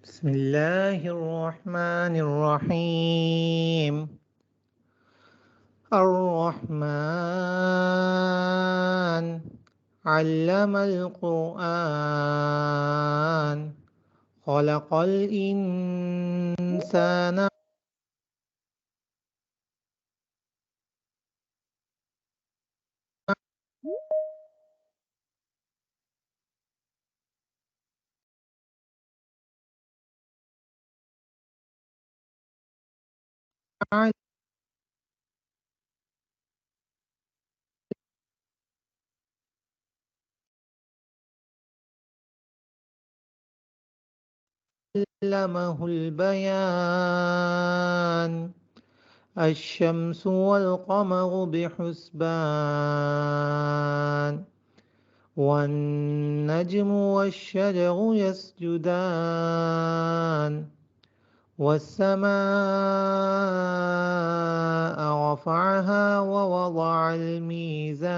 بسم الله الرحمن الرحيم. الرحمن علم القرآن خلق الإنسان علمه البيان الشمس والقمر بحسبان والنجم والشجر يسجدان والسماء رفعها ووضع الميزان.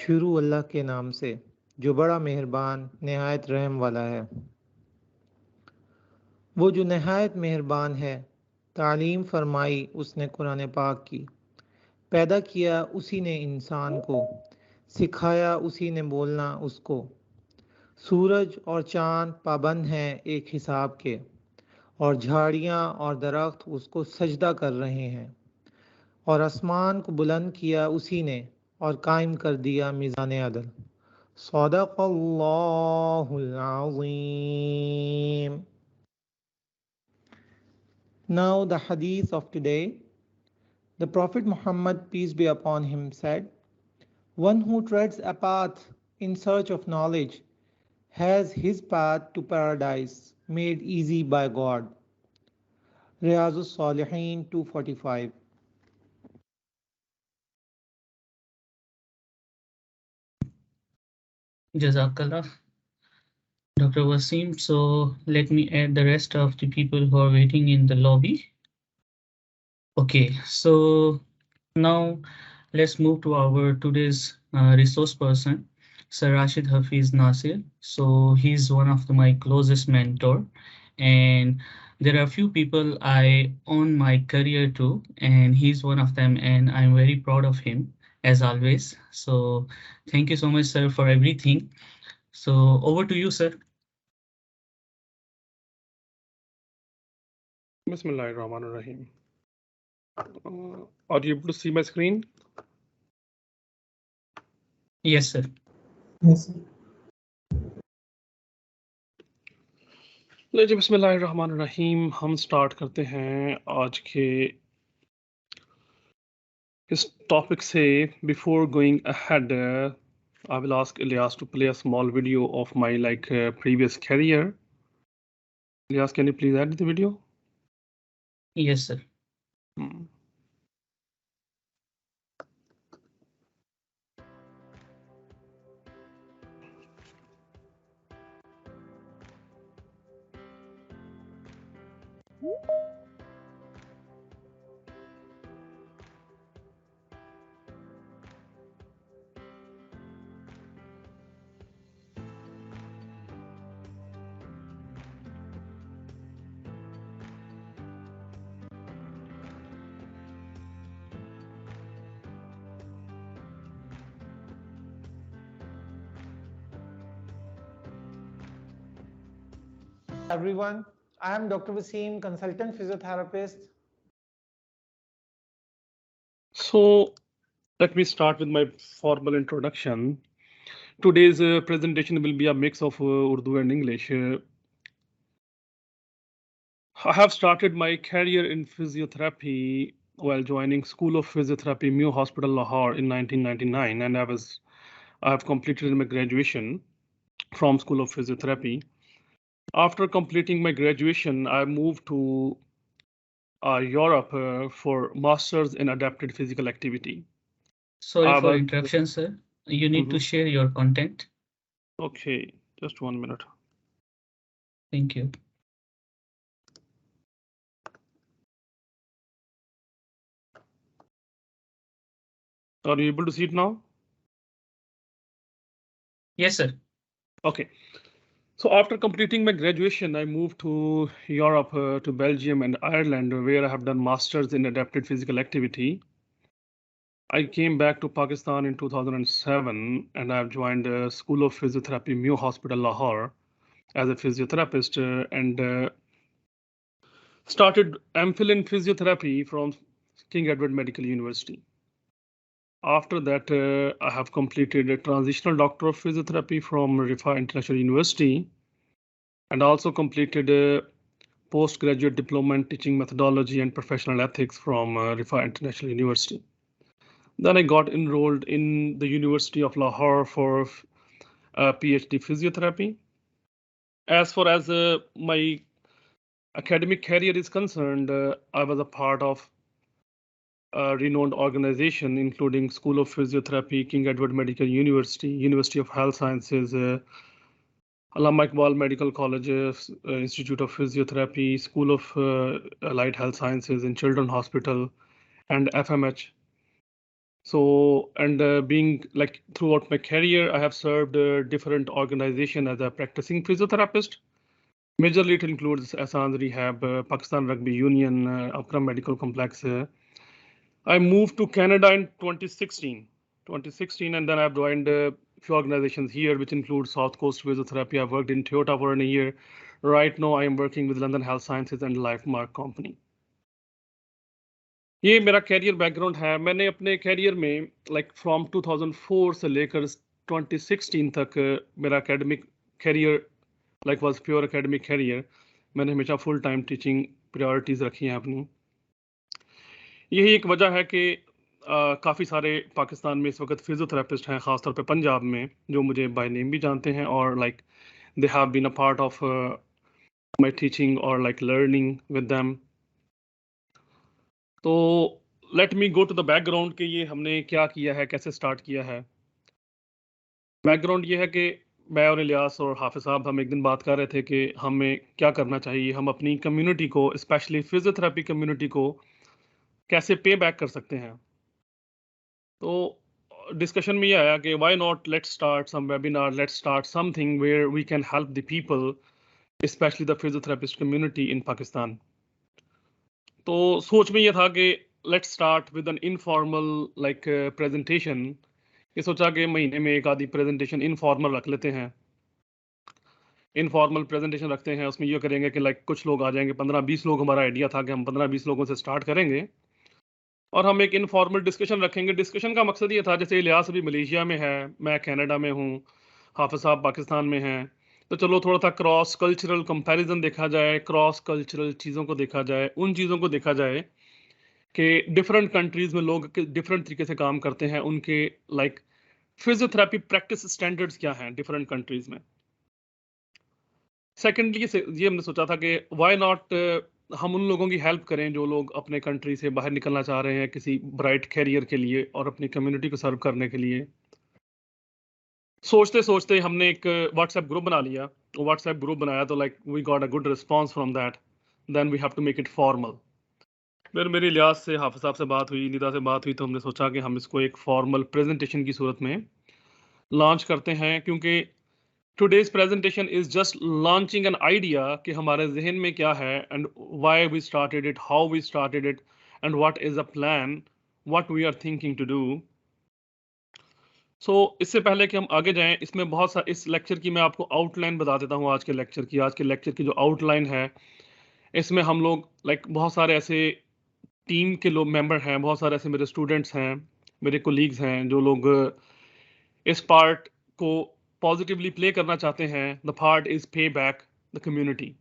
शुरू अल्लाह के नाम से जो बड़ा मेहरबान नहायत रहम वाला है। वो जो नहायत मेहरबान है, तालीम फरमाई उसने कुरान पाक की। पैदा किया उसी ने इंसान को, सिखाया उसी ने बोलना उसको। सूरज और चाँद पाबंद हैं एक हिसाब के, और झाड़ियाँ और दरख्त उसको सजदा कर रहे हैं। और आसमान को बुलंद किया उसी ने, और कायम कर दिया मीज़ान अदल। सदक़ल्लाहुल अज़ीम. Now the hadith of today. The Prophet Muhammad, peace be upon him, said, "One who treads a path in search of knowledge has his path to paradise made easy by God." Riyazus Salihin 245. Jazakallah, Dr. Wasim. So let me add the rest of the people who are waiting in the lobby. Okay, so now let's move to our today's resource person, Sir Rashid Hafiz Nasir. So he's one of my closest mentor, and there are a few people I own my career to, and he's one of them, and I'm very proud of him as always. So thank you so much, sir, for everything. So over to you, sir. Bismillahirrahmanirrahim. Are you able to see my screen? Yes, sir. लीजिए बिस्मिल्लाहिर्रहमानिर्रहीम, हम start करते हैं आज के इस topic से. Before going ahead, I will ask Ilyas to play a small video of my previous career. Ilyas, can you please add the video? Yes, sir. Everyone, I am Dr. Wasim, consultant physiotherapist. So let me start with my formal introduction. Today's presentation will be a mix of Urdu and English. I have started my career in physiotherapy while joining School of Physiotherapy, New Hospital, Lahore in 1999, and I have completed my graduation from School of Physiotherapy. After completing my graduation, I moved to Europe for Masters in Adapted Physical Activity. Sorry I for was interruption, sir. You need to share your content. Okay, just 1 minute. Thank you. Are you able to see it now? Yes, sir. Okay. So after completing my graduation, I moved to Europe, to Belgium and Ireland, where I have done masters in adapted physical activity. I came back to Pakistan in 2007, and I've joined the School of Physiotherapy, Mew Hospital, Lahore, as a physiotherapist, and started MPhil in physiotherapy from King Edward Medical University. After that, I have completed a transitional doctor of physiotherapy from Rifa International University, and also completed a postgraduate diploma in teaching methodology and professional ethics from Rifa International University. Then I got enrolled in the University of Lahore for PhD physiotherapy. As far as my academic career is concerned, I was a part of a renowned organization, including School of Physiotherapy, King Edward Medical University, University of Health Sciences, Allama Iqbal Medical College, Institute of Physiotherapy, School of Allied Health Sciences in Children's Hospital, and FMH. So, and being like throughout my career, I have served different organizations as a practicing physiotherapist. Majorly, it includes Assan's Rehab, Pakistan Rugby Union, Akram Medical Complex. I moved to Canada in 2016, and then I've joined a few organizations here, which include South Coast Physiotherapy. I've worked in Toyota for a year. Right now, I am working with London Health Sciences and Lifemark Company. ये मेरा career background है। मैंने अपने career में like from 2004 से लेकर 2016 तक मेरा academic career like was pure academic career. मैंने हमेशा फुल टाइम टीचिंग प्रायोरिटीज़ रखी हैं अपनी। यही एक वजह है कि काफ़ी सारे पाकिस्तान में इस वक्त फिजियोथेरेपिस्ट हैं, ख़ासतौर पे पंजाब में, जो मुझे बाय नेम भी जानते हैं और like they have been a part of my teaching और लाइक लर्निंग विद देम। तो let me go to the background कि ये हमने क्या किया है, कैसे स्टार्ट किया है। बैकग्राउंड ये है कि मैं और इलियास और हाफिज साहब हम एक दिन बात कर रहे थे कि हमें क्या करना चाहिए, हम अपनी कम्युनिटी को, स्पेशली फिजियोथेरेपी कम्युनिटी को कैसे पे बैक कर सकते हैं। तो डिस्कशन में ये आया कि why not let's start some webinar, let's start something where we can help the people, specially the physiotherapist community in Pakistan. तो सोच में ये था कि let's start with an informal like presentation. ये सोचा कि महीने में एक आधी प्रेजेंटेशन इनफॉर्मल रख लेते हैं। इनफॉर्मल प्रेजेंटेशन रखते हैं, उसमें ये करेंगे कि लाइक कुछ लोग आ जाएंगे, 15-20 लोग। हमारा आइडिया था कि हम 15-20 लोगों से स्टार्ट करेंगे और हम एक इनफॉर्मल डिस्कशन रखेंगे। डिस्कशन का मकसद ये था, जैसे इलियास अभी मलेशिया में है, मैं कनाडा में हूँ, हाफिज साहब पाकिस्तान में हैं, तो चलो थोड़ा सा क्रॉस कल्चरल कंपैरिजन देखा जाए, क्रॉस कल्चरल चीज़ों को देखा जाए, उन चीज़ों को देखा जाए कि डिफरेंट कंट्रीज में लोग डिफरेंट तरीके से काम करते हैं, उनके लाइक फिजियोथेरेपी प्रैक्टिस स्टैंडर्ड्स क्या हैं डिफरेंट कंट्रीज में। सेकेंडली ये हमने सोचा था कि व्हाई नॉट हम उन लोगों की हेल्प करें जो लोग अपने कंट्री से बाहर निकलना चाह रहे हैं किसी ब्राइट कैरियर के लिए और अपनी कम्युनिटी को सर्व करने के लिए। सोचते सोचते हमने एक व्हाट्सएप ग्रुप बना लिया। व्हाट्सएप ग्रुप बनाया तो like we got a good response from that. Then we have to make it formal. फिर मेरी लिहाज से हाफिज साहब से बात हुई, निदा से बात हुई, तो हमने सोचा कि हम इसको एक फॉर्मल प्रेजेंटेशन की सूरत में लॉन्च करते हैं, क्योंकि today's presentation is just launching an idea कि हमारे जहन में क्या है and why we started it, how we started it, and what is the plan, what we are thinking to do. So इससे पहले कि हम आगे जाएं, इसमें बहुत सा इस लेक्चर की मैं आपको आउटलाइन बता देता हूँ। आज के लेक्चर की जो आउटलाइन है, इसमें हम लोग लाइक बहुत सारे ऐसे टीम के लोग मेंबर हैं, बहुत सारे ऐसे मेरे स्टूडेंट्स हैं, मेरे कोलीग्स हैं जो लोग इस पार्ट को पॉजिटिवली प्ले करना चाहते हैं। The part is pay back the community.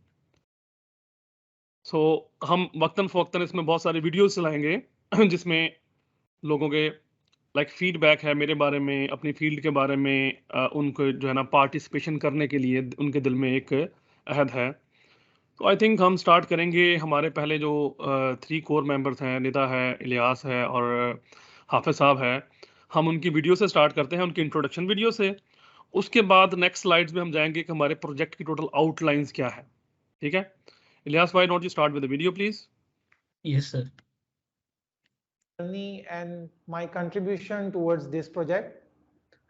So हम वक्तन फ़वक्तन इसमें बहुत सारे वीडियोस चलाएंगे जिसमें लोगों के लाइक फीडबैक है मेरे बारे में, अपनी फील्ड के बारे में, उनको जो है ना पार्टिसिपेशन करने के लिए उनके दिल में एक अहद है। तो आई थिंक हम स्टार्ट करेंगे। हमारे पहले जो 3 कोर मेंबर्स हैं, निदा है, इलियास है और हाफिज साहब है, हम उनकी वीडियो से स्टार्ट करते हैं, उनकी इंट्रोडक्शन वीडियो से। उसके बाद नेक्स्ट स्लाइड्स में हम जाएंगे कि हमारे प्रोजेक्ट की टोटल आउटलाइंस क्या है। ठीक है, Ilyas, why not you start with the video please? Yes, sir. Journey and my contribution towards this project.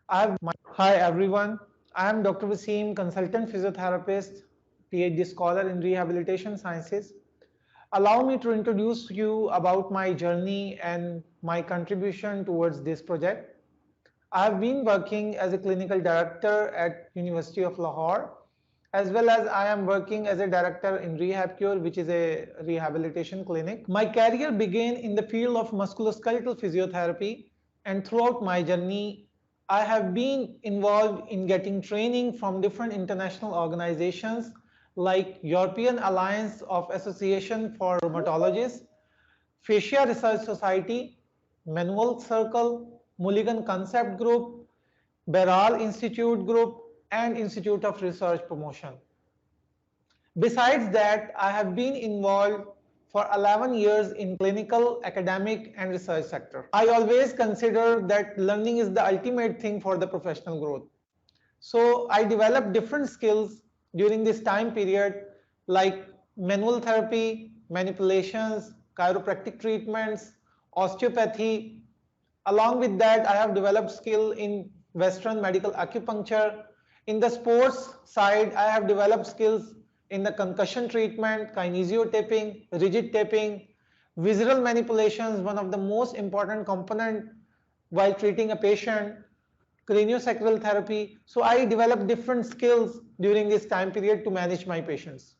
Hi everyone, I am Dr. Wasim, consultant physiotherapist, PhD scholar in rehabilitation sciences. Allow me to introduce you about my journey and my contribution towards this project. I have been working as a clinical director at University of Lahore, as well as I am working as a director in Rehab Cure, which is a rehabilitation clinic. My career began in the field of musculoskeletal physiotherapy, and throughout my journey, I have been involved in getting training from different international organizations like European Alliance of Association for Rheumatologists, Fascia Research Society, Manual Circle, Mulligan Concept Group, Beral Institute Group, and Institute of Research Promotion. Besides that, I have been involved for 11 years in clinical, academic, and research sector. I always consider that learning is the ultimate thing for the professional growth. So I developed different skills during this time period like manual therapy, manipulations, chiropractic treatments, osteopathy. Along with that, I have developed skill in Western medical acupuncture. In the sports side, I have developed skills in the concussion treatment, kinesio taping, rigid taping, visceral manipulations, one of the most important component while treating a patient, craniosacral therapy. So I developed different skills during this time period to manage my patients.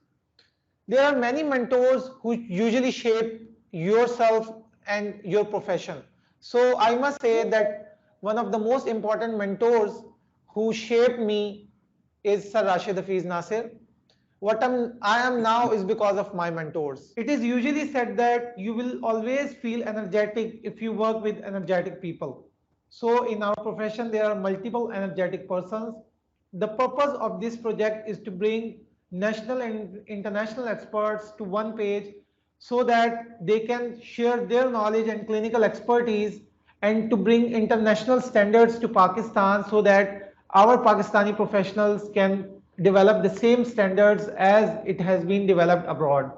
There are many mentors who usually shape yourself and your profession. So I must say that one of the most important mentors who shaped me is Sir Rashid Hafiz Nasir. I am now is because of my mentors. It is usually said that you will always feel energetic if you work with energetic people. So in our profession, there are multiple energetic persons. The purpose of this project is to bring national and international experts to one page so that they can share their knowledge and clinical expertise and to bring international standards to Pakistan so that our Pakistani professionals can develop the same standards as it has been developed abroad.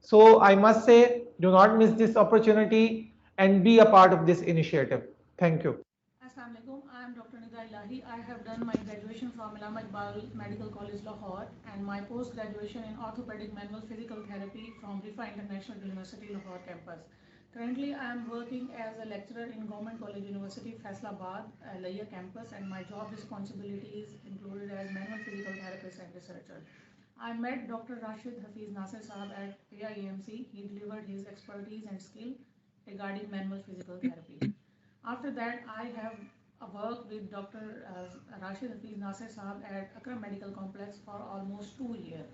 So I must say, do not miss this opportunity and be a part of this initiative. Thank you. Assalamu alaikum. I am Dr. Nida Ilahi. I have done my graduation from Allama Iqbal Medical College, Lahore, and my post-graduation in orthopedic manual physical therapy from Rifa International University, Lahore campus. Currently, I am working as a lecturer in Government College University, Faisalabad, Laya campus, and my job responsibilities included as manual physical therapist and researcher. I met Dr. Rashid Hafiz Nasir Saab at AIMC. He delivered his expertise and skill regarding manual physical therapy. After that, I have worked with Dr. Rashid Hafiz Nasir Saab at Akram Medical Complex for almost 2 years.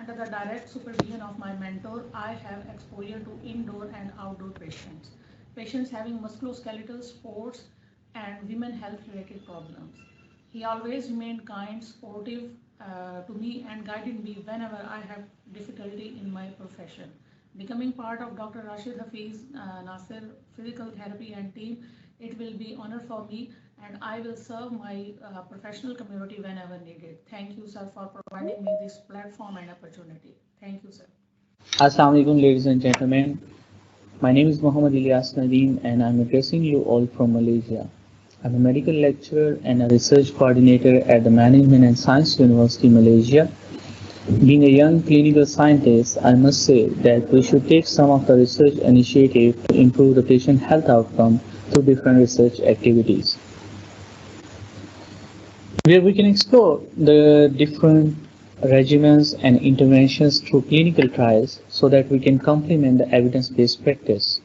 Under the direct supervision of my mentor, I have exposure to indoor and outdoor patients, patients having musculoskeletal, sports, and women health related problems. He always remained kind, supportive to me, and guided me whenever I have difficulty in my profession. Becoming part of Dr. Rashid Hafiz Nasir physical therapy and team, it will be honor for me, and I will serve my professional community whenever needed. Thank you, sir, for providing me this platform and opportunity. Thank you, sir. Assalamu alaikum, ladies and gentlemen. My name is Muhammad Ilyas Nadeem, and I'm addressing you all from Malaysia. I'm a medical lecturer and a research coordinator at the Management and Science University, Malaysia. Being a young clinical scientist, I must say that we should take some of the research initiative to improve the patient health outcome through different research activities, where we can explore the different regimens and interventions through clinical trials so that we can complement the evidence-based practice.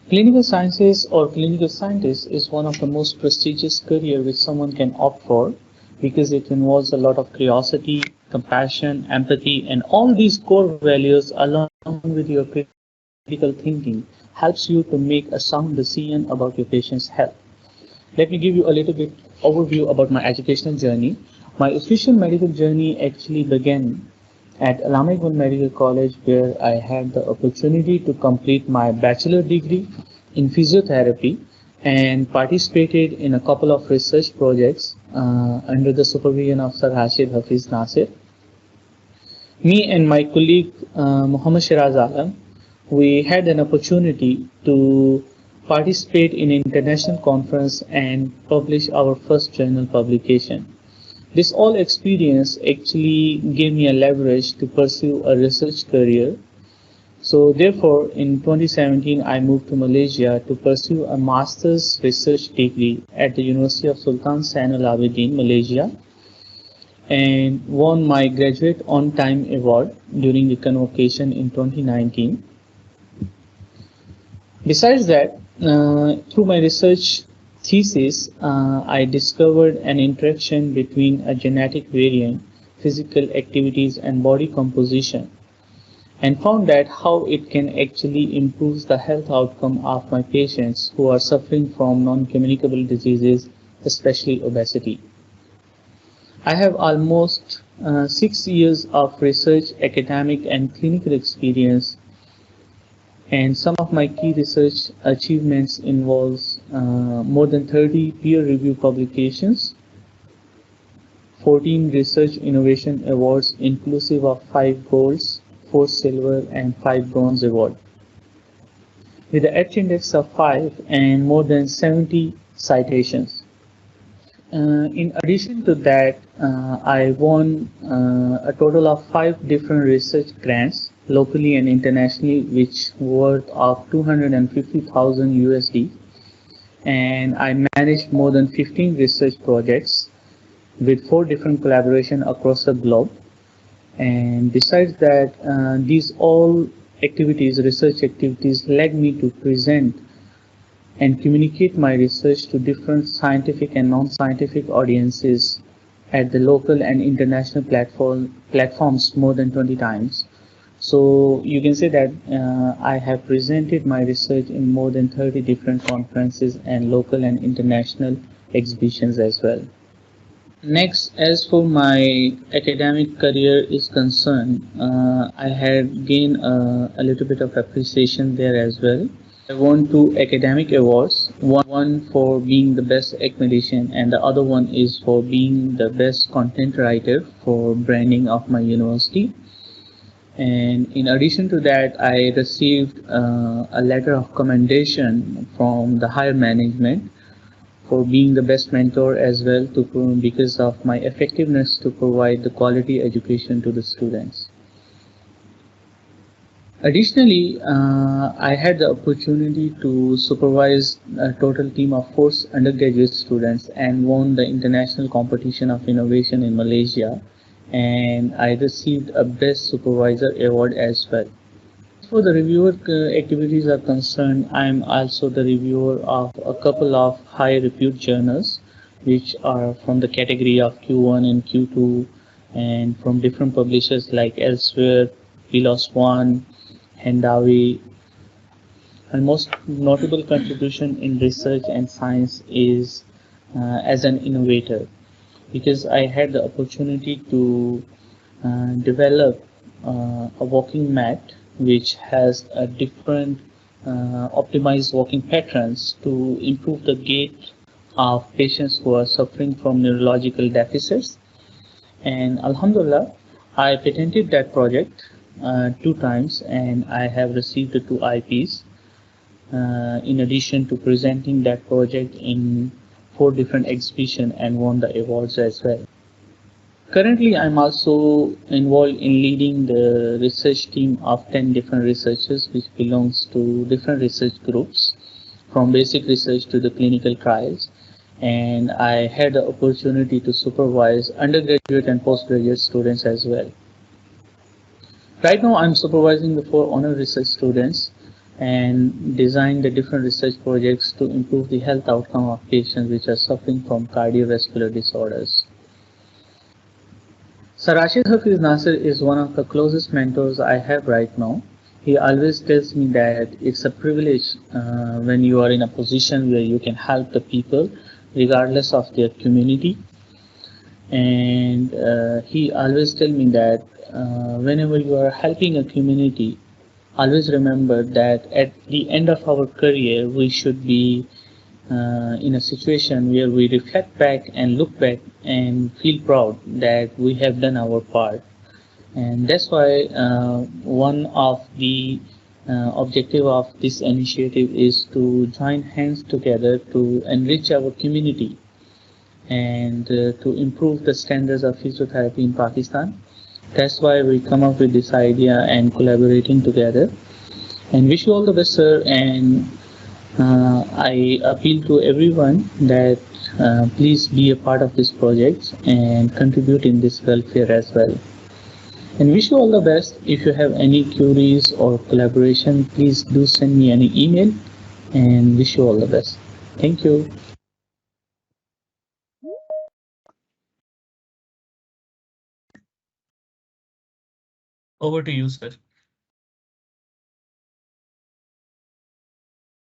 Clinical sciences or clinical scientist is one of the most prestigious career which someone can opt for because it involves a lot of curiosity, compassion, empathy, and all these core values along with your critical thinking helps you to make a sound decision about your patient's health. Let me give you a little bit overview about my educational journey. My official medical journey actually began at Allama Iqbal Medical College, where I had the opportunity to complete my bachelor degree in physiotherapy and participated in a couple of research projects under the supervision of Sir Rashid Hafiz Nasir. Me and my colleague Muhammad Shiraz Alam, we had an opportunity to participate in an international conference and publish our first journal publication. This all experience actually gave me a leverage to pursue a research career. So therefore, in 2017, I moved to Malaysia to pursue a master's research degree at the University of Sultan Zainal Abidin, Malaysia, and won my Graduate on Time Award during the convocation in 2019. Besides that, through my research thesis, I discovered an interaction between a genetic variant, physical activities, and body composition, and found that how it can actually improve the health outcome of my patients who are suffering from non-communicable diseases, especially obesity. I have almost 6 years of research, academic, and clinical experience, and some of my key research achievements involves more than 30 peer-reviewed publications, 14 research innovation awards inclusive of 5 golds, 4 silver, and 5 bronze awards, with an H index of 5 and more than 70 citations. In addition to that, I won a total of 5 different research grants, locally and internationally, which worth of 250,000 USD, and I managed more than 15 research projects with 4 different collaborations across the globe. And besides that, these all activities, research activities, led me to present and communicate my research to different scientific and non-scientific audiences at the local and international platforms more than 20 times. So you can say that I have presented my research in more than 30 different conferences and local and international exhibitions as well. Next, as for my academic career is concerned, I had gained a little bit of appreciation there as well. I won 2 academic awards, one for being the best academician and the other one is for being the best content writer for branding of my university. And in addition to that, I received a letter of commendation from the higher management for being the best mentor as well because of my effectiveness to provide the quality education to the students. Additionally, I had the opportunity to supervise a total team of 4 undergraduate students and won the International Competition of Innovation in Malaysia, and I received a Best Supervisor award as well. As for the reviewer activities are concerned, I am also the reviewer of a couple of high repute journals which are from the category of Q1 and Q2 and from different publishers like Elsewhere, PLOS ONE, Hendawi. My most notable contribution in research and science is as an innovator, because I had the opportunity to develop a walking mat which has a different optimized walking patterns to improve the gait of patients who are suffering from neurological deficits. And Alhamdulillah, I patented that project 2 times and I have received the 2 IPs in addition to presenting that project in 4 different exhibitions and won the awards as well. Currently, I'm also involved in leading the research team of 10 different researchers which belongs to different research groups from basic research to the clinical trials, and I had the opportunity to supervise undergraduate and postgraduate students as well. Right now, I'm supervising the 4 honor research students and design the different research projects to improve the health outcome of patients which are suffering from cardiovascular disorders. Sir Rashid Hafiz Nasir is one of the closest mentors I have right now. He always tells me that it's a privilege when you are in a position where you can help the people regardless of their community. And he always tells me that whenever you are helping a community, always remember that at the end of our career, we should be in a situation where we reflect back and look back and feel proud that we have done our part. And that's why one of the objective of this initiative is to join hands together to enrich our community and to improve the standards of physiotherapy in Pakistan. That's why we come up with this idea and collaborating together. And wish you all the best, sir. And I appeal to everyone that please be a part of this project and contribute in this welfare as well. And wish you all the best. If you have any queries or collaboration, please do send me any email, and wish you all the best. Thank you. Over to you, sir.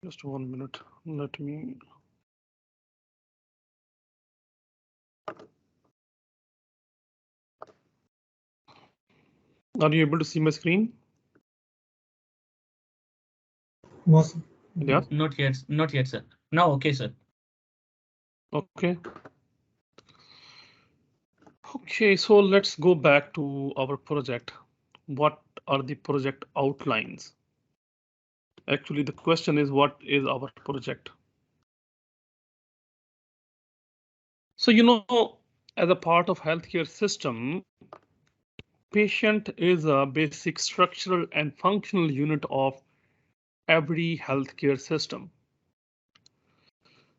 Just 1 minute. Let me. Are you able to see my screen? No, sir. Yeah. Not yet, sir. Now, okay, sir. Okay. Okay, so let's go back to our project. What are the project outlines? Actually, the question is, what is our project? So, as a part of healthcare system, patient is a basic structural and functional unit of every healthcare system.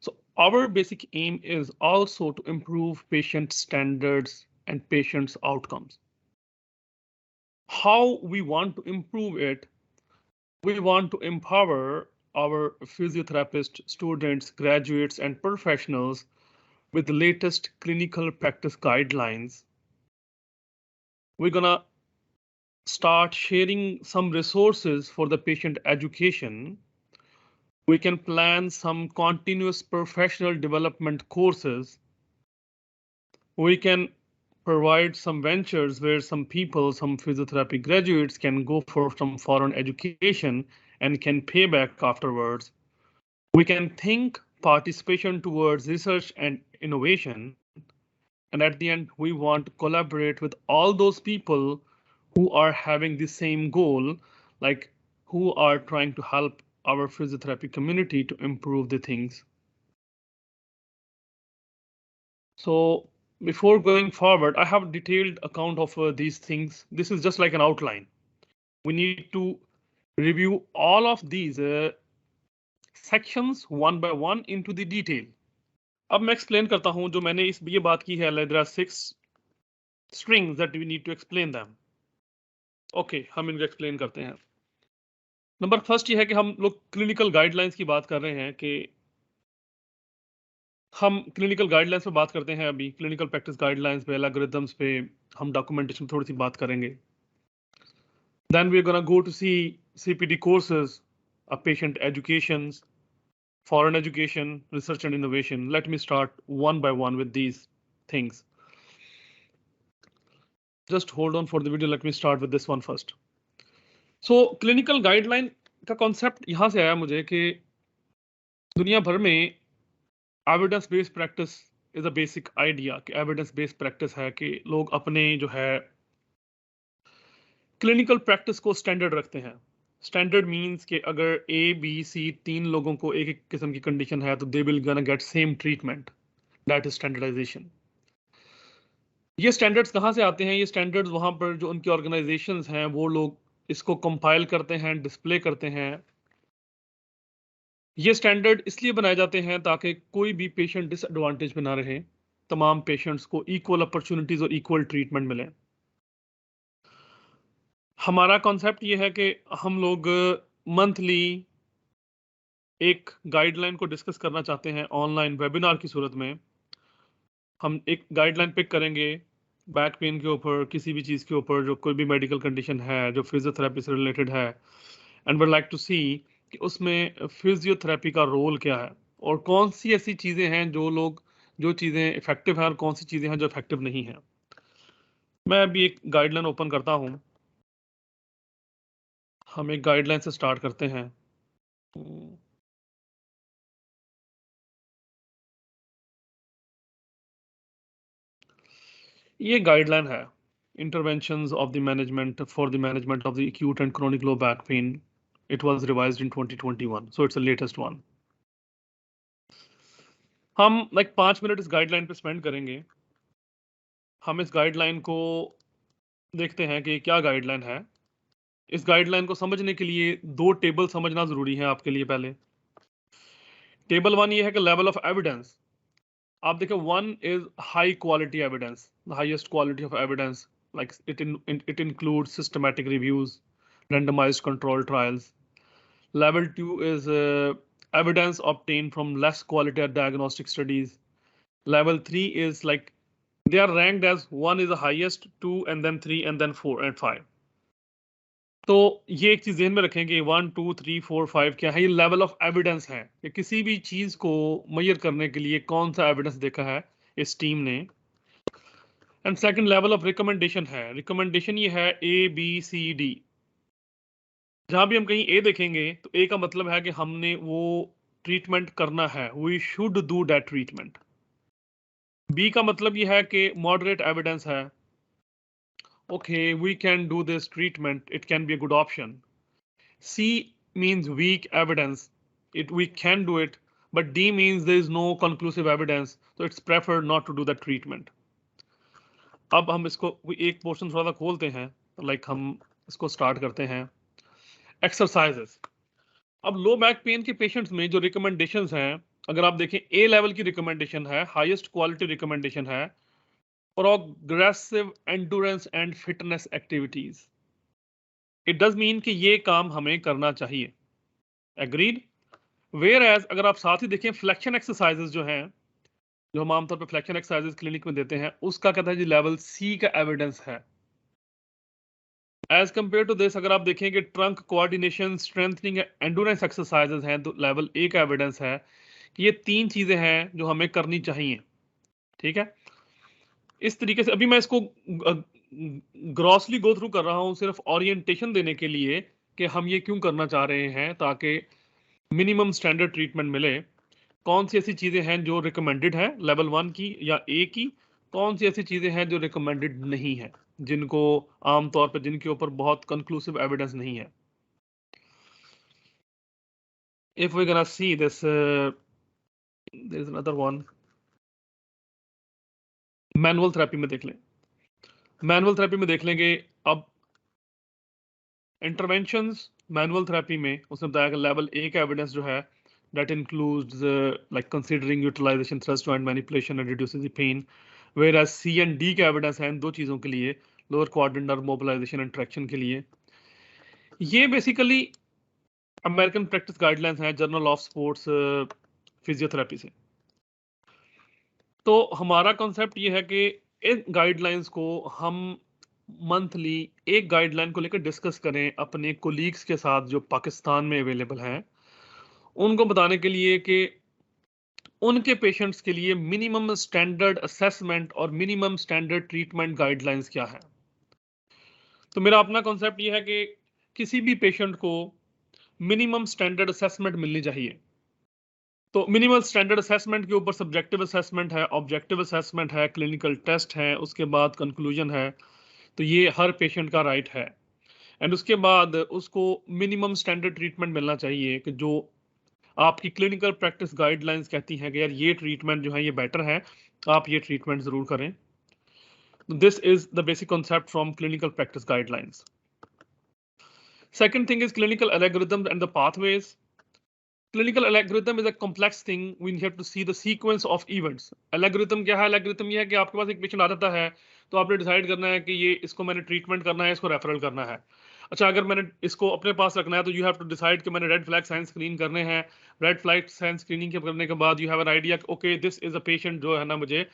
So our basic aim is also to improve patient standards and patients' outcomes. How we want to improve it? We want to empower our physiotherapist students, graduates, and professionals with the latest clinical practice guidelines. We're gonna start sharing some resources for the patient education. We can plan some continuous professional development courses. We can provide some ventures where some people, some physiotherapy graduates can go for some foreign education and can pay back afterwards. We can think participation towards research and innovation. And at the end, we want to collaborate with all those people who are having the same goal, like who are trying to help our physiotherapy community to improve the things. So before going forward, I have a detailed account of these things. This is just like an outline. We need to review all of these sections one by one into the detail. अब मैं explain करता हूं जो मैंने ये बात की है, there are 6 strings that we need to explain them. Okay, हम इनको explain करते हैं. नंबर फर्स्ट ये है कि हम लोग क्लिनिकल गाइडलाइंस की बात कर रहे हैं कि हम क्लिनिकल गाइडलाइंस पे बात करते हैं अभी, क्लिनिकल प्रैक्टिस गाइडलाइंस पे, एल्गोरिथम्स पे, हम डॉक्यूमेंटेशन थोड़ी सी बात करेंगे. Then we're gonna go to see CPD courses, patient educations, foreign education, research and innovation. Let me start one by one with these things. Just hold on for the video. Let me start with this one first. So clinical guideline का concept यहाँ से आया मुझे कि दुनिया भर में evidence based practice is a basic idea कि evidence based practice है कि लोग अपने जो है क्लिनिकल प्रैक्टिस को स्टैंडर्ड रखते हैं. स्टैंडर्ड मींस कि अगर ए बी सी 3 लोगों को एक एक किस्म की कंडीशन है तो they will gonna get same treatment. That is standardization. ये स्टैंडर्ड्स कहाँ से आते हैं? ये स्टैंडर्ड्स वहां पर जो उनकी ऑर्गेनाइजेशंस हैं वो लोग इसको कंपाइल करते हैं, डिस्प्ले करते हैं. ये स्टैंडर्ड इसलिए बनाए जाते हैं ताकि कोई भी पेशेंट डिसएडवांटेज में ना रहे, तमाम पेशेंट्स को इक्वल अपॉर्चुनिटीज और इक्वल ट्रीटमेंट मिले. हमारा कॉन्सेप्ट ये है कि हम लोग मंथली एक गाइडलाइन को डिस्कस करना चाहते हैं ऑनलाइन वेबिनार की सूरत में. हम एक गाइडलाइन पिक करेंगे बैक पेन के ऊपर, किसी भी चीज़ के ऊपर जो कोई भी मेडिकल कंडीशन है जो फिजियोथेरेपी से रिलेटेड है, एंड वी लाइक टू सी कि उसमें फिजियोथेरेपी का रोल क्या है और कौन सी ऐसी चीज़ें हैं जो चीज़ें इफेक्टिव हैं और कौन सी चीज़ें हैं जो इफेक्टिव नहीं हैं. मैं अभी एक गाइडलाइन ओपन करता हूँ. हम एक गाइडलाइन से स्टार्ट करते हैं. ये गाइडलाइन है, interventions of the management for the management of the acute and chronic low back pain. It was revised in 2021, so it's the latest one. हम 5 मिनट इस गाइडलाइन पे स्पेंड करेंगे। हम इस गाइडलाइन को देखते हैं कि क्या गाइडलाइन है। इस गाइडलाइन को समझने के लिए 2 टेबल समझना जरूरी है आपके लिए। पहले टेबल 1 ये है कि लेवल ऑफ एविडेंस। आप देखें 1 is high quality evidence, the highest quality of evidence, like it includes systematic reviews, randomized controlled trials. Level 2 is evidence obtained from less quality diagnostic studies. Level 3 is like they are ranked as 1 is the highest, 2 and then 3 and then 4 and 5. तो ये एक चीज ध्यान में रखें कि 1 2 3 4 5 क्या है, ये लेवल ऑफ एविडेंस है कि किसी भी चीज को मेजर करने के लिए कौन सा एविडेंस देखा है इस टीम ने। And second level of recommendation है। रिकमेंडेशन ये है ABCD। जहां भी हम कहीं ए देखेंगे तो ए का मतलब है कि हमने वो ट्रीटमेंट करना है, we should do that treatment. B का मतलब ये है कि मॉडरेट एविडेंस है, okay we can do this treatment, it can be a good option. C means weak evidence, it we can do it, but D means there is no conclusive evidence, तो it's preferred not to do that treatment. अब हम इसको एक portion थोड़ा सा खोलते हैं, हम इसको स्टार्ट करते हैं। एक्सरसाइजेस। अब लो बैक पेन के पेशेंट्स में जो रिकमेंडेशंस हैं, अगर आप देखें ए लेवल की रिकमेंडेशन है, हाईएस्ट क्वालिटी रिकमेंडेशन है, progressive endurance and fitness activities. It does mean कि ये काम हमें करना चाहिए, एग्रीड। वेयर एज अगर आप साथ ही देखें फ्लेक्शन एक्सरसाइजेस जो हैं, जो हम आमतौर पर फ्लेक्शन एक्सरसाइजेस क्लिनिक में देते हैं, उसका कहता है जी लेवल सी का एविडेंस है। एज कंपेयर टू दिस अगर आप देखें कि ट्रंक कोऑर्डिनेशन, स्ट्रेंथनिंग, एंडुरेंस एक्सरसाइजेस हैं, तो लेवल ए का एविडेंस है कि ये 3 चीजें हैं जो हमें करनी चाहिए। ठीक है, इस तरीके से अभी मैं इसको ग्रॉसली गो थ्रू कर रहा हूं सिर्फ ओरिएंटेशन देने के लिए कि हम ये क्यों करना चाह रहे हैं, ताकि मिनिमम स्टैंडर्ड ट्रीटमेंट मिले। कौन सी ऐसी चीजें हैं जो रिकमेंडेड है लेवल 1 की या ए की, कौन सी ऐसी चीजें हैं जो रिकमेंडेड नहीं है, जिनको आमतौर पर जिनके ऊपर बहुत कंक्लूसिव एविडेंस नहीं है। If we're gonna see this, there is another one. Manual therapy में देख लें, मैनुअल थेरेपी में देख लेंगे। अब इंटरवेंशंस मैनुअल थेरेपी में उसने बताया कि लेवल ए का एविडेंस जो है that includes considering utilization, thrust joint manipulation and reduces the pain, whereas C and D का एविडेंस है इन 2 चीजों के लिए, lower quadrant nerve mobilization and traction के लिए। ये बेसिकली अमेरिकन प्रैक्टिस गाइडलाइंस हैं जर्नल ऑफ स्पोर्ट्स फिजियोथेरेपी से। तो हमारा कॉन्सेप्ट ये है कि इन गाइडलाइंस को हम मंथली एक गाइडलाइन को लेकर डिस्कस करें अपने कोलीग्स के साथ जो पाकिस्तान में अवेलेबल हैं, उनको बताने के लिए कि उनके पेशेंट्स के लिए मिनिमम स्टैंडर्ड असेसमेंट और मिनिमम स्टैंडर्ड ट्रीटमेंट गाइडलाइंस क्या है। तो मेरा अपना कॉन्सेप्ट ये है कि किसी भी पेशेंट को मिनिमम स्टैंडर्ड असेसमेंट मिलनी चाहिए। तो मिनिमम स्टैंडर्ड असेसमेंट के ऊपर सब्जेक्टिव असेसमेंट है, ऑब्जेक्टिव असेसमेंट है, क्लिनिकल टेस्ट है, उसके बाद कंक्लूजन है। तो ये हर पेशेंट का राइट है। एंड उसके बाद उसको मिनिमम स्टैंडर्ड ट्रीटमेंट मिलना चाहिए कि जो आपकी क्लिनिकल प्रैक्टिस गाइडलाइंस कहती हैं कि यार ये ट्रीटमेंट जो है ये बेटर है, आप ये ट्रीटमेंट जरूर करें। This is the basic concept from clinical practice guidelines. Second thing is clinical algorithms and the pathways. Clinical algorithm is a complex thing. We have to see the sequence of events. Algorithm क्या है? Algorithm ये है कि आपके पास एक patient आ जाता है, तो आपने डिसाइड करना है कि ये इसको मैंने ट्रीटमेंट करना है, इसको रेफरल करना है। अच्छा, अगर मैंने इसको अपने पास रखना है तो यू हैव टू डिसाइड कि मैंने रेड फ्लैग साइन स्क्रीन करने हैं। रेड फ्लैग साइन स्क्रीनिंग के करने के बाद you have an idea, okay this is a patient जो है ना, मुझे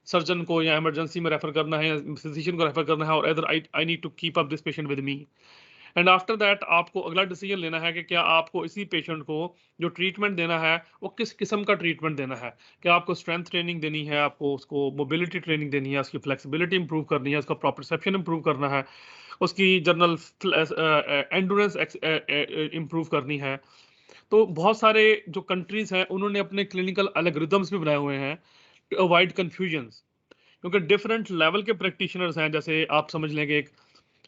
सर्जन को या इमरजेंसी में रेफर करना है या फिजिशियन को रेफर करना है, और other I need to keep up this patient with me. And after that आपको अगला डिसीजन लेना है कि क्या आपको इसी पेशेंट को जो ट्रीटमेंट देना है वो किस किस्म का ट्रीटमेंट देना है। क्या आपको स्ट्रेंथ ट्रेनिंग देनी है, आपको उसको मोबिलिटी ट्रेनिंग देनी है, उसकी फ्लेक्सिबिलिटी इंप्रूव करनी है, उसका प्रोप्रिसेप्शन इंप्रूव करना है, उसकी जनरल एंडुरेंस इंप्रूव करनी है। तो बहुत सारे जो कंट्रीज हैं उन्होंने अपने क्लिनिकल एल्गोरिथम्स भी बनाए हुए हैं टू अवॉइड कंफ्यूजन्स, क्योंकि डिफरेंट लेवल के प्रैक्टिशनर्स हैं। जैसे आप समझ लें कि एक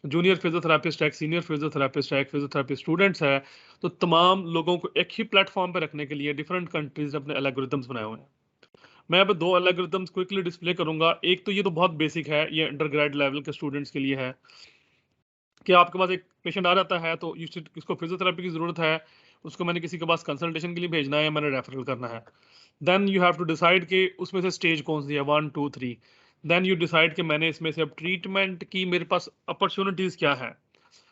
जूनियर फिजियोथेरापिस्ट है, एक सीनियर फिजियोथेरापिस्ट है, एक फिजियोथेरापी स्टूडेंट्स है, तो तमाम लोगों को एक ही प्लेटफॉर्म पर रखने के लिए डिफरेंट कंट्रीज ने अपने एल्गोरिथम्स बनाए हुए हैं। मैं अब 2 एल्गोरिथम्स क्विकली डिस्प्ले करूंगा। एक तो ये तो बहुत बेसिक है, ये अंडर ग्रेड लेवल के स्टूडेंट्स के लिए है कि आपके पास एक पेशेंट आ जाता है तो इसको फिजियोथेरेपी की जरूरत है, उसको मैंने किसी के पास कंसल्टेशन के लिए भेजना है, मैंने रेफरल करना है। Then you have to decide कि उसमें से स्टेज कौन सी है, 1 2 3। देन यू डिसाइड कि मैंने इसमें से अब ट्रीटमेंट की मेरे पास अपॉर्चुनिटीज क्या है,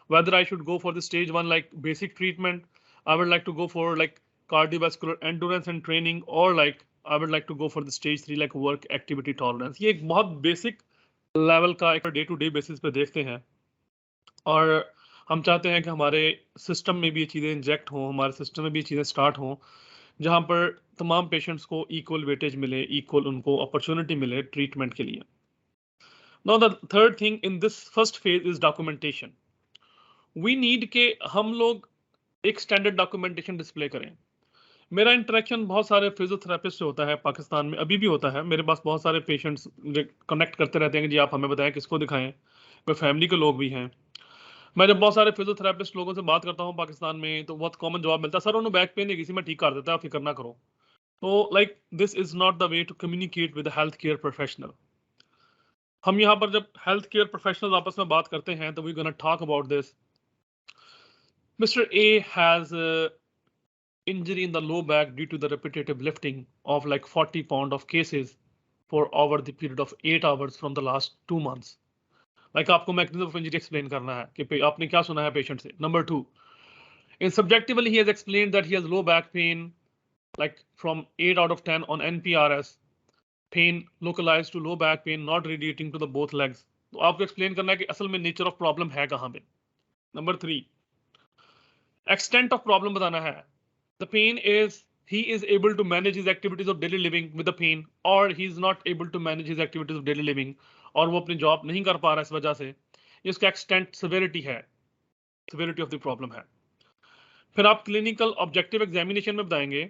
whether I should go for the stage 1 like basic treatment, I would like to go for like cardiovascular endurance and training, or like I would like to go for the stage 3 like work activity tolerance। ये एक बहुत basic level का एक day to day basis पे देखते हैं, और हम चाहते हैं कि हमारे सिस्टम में भी ये चीज़ें इंजेक्ट हों, हमारे सिस्टम में भी ये चीज़ें स्टार्ट हों, जहाँ पर तमाम पेशेंट्स को इक्वल वेटेज मिले, इक्वल उनको अपॉर्चुनिटी मिले ट्रीटमेंट के लिए। Now the third thing in this first phase is documentation. We need के हम लोग एक स्टैंडर्ड डॉक्यूमेंटेशन डिस्प्ले करें। मेरा इंटरेक्शन बहुत सारे फिजियोथेरेपिस्ट से होता है, पाकिस्तान में अभी भी होता है। मेरे पास बहुत सारे पेशेंट्स कनेक्ट करते रहते हैं कि जी आप हमें बताएं किसको दिखाएं, मेरे फैमिली के लोग भी हैं। मैं जब बहुत सारे फिजियोथेरेपिस्ट लोगों से बात करता हूँ पाकिस्तान में, तो बहुत कॉमन जवाब मिलता है, सर उन्होंने बैक पेन है किसी में ठीक कर देता है, आप फिक्र ना करो। तो like this is not the way to communicate with health care professional. हम यहाँ पर जब हेल्थ केयर प्रोफेशनल आपस में बात करते हैं तो we gonna talk about this. Mr. A has injury in the low back due to the repetitive lifting of like 40 pound of cases for over the period of 8 hours from the last 2 months। Like आपको mechanism of injury explain करना है कि आपने क्या सुना है patient से। Number 2, in subjectively he has explained that he has low back pain like from 8 out of 10 on NPRS, pain localized to low back pain not radiating to the both legs। तो आपको explain करना है कि असल में nature of problem है कहाँ पे। Number 3, extent of problem बताना है। The pain is he is able to manage his activities of daily living with the pain, or he is not able to manage his activities of daily living, और वो अपनी job नहीं कर पा रहा इस वजह से। ये उसका एक्सटेंट सेवेरिटी है, सेवेरिटी ऑफ द प्रॉब्लम है। फिर आप क्लिनिकल ऑब्जेक्टिव एग्जामिनेशन में बताएंगे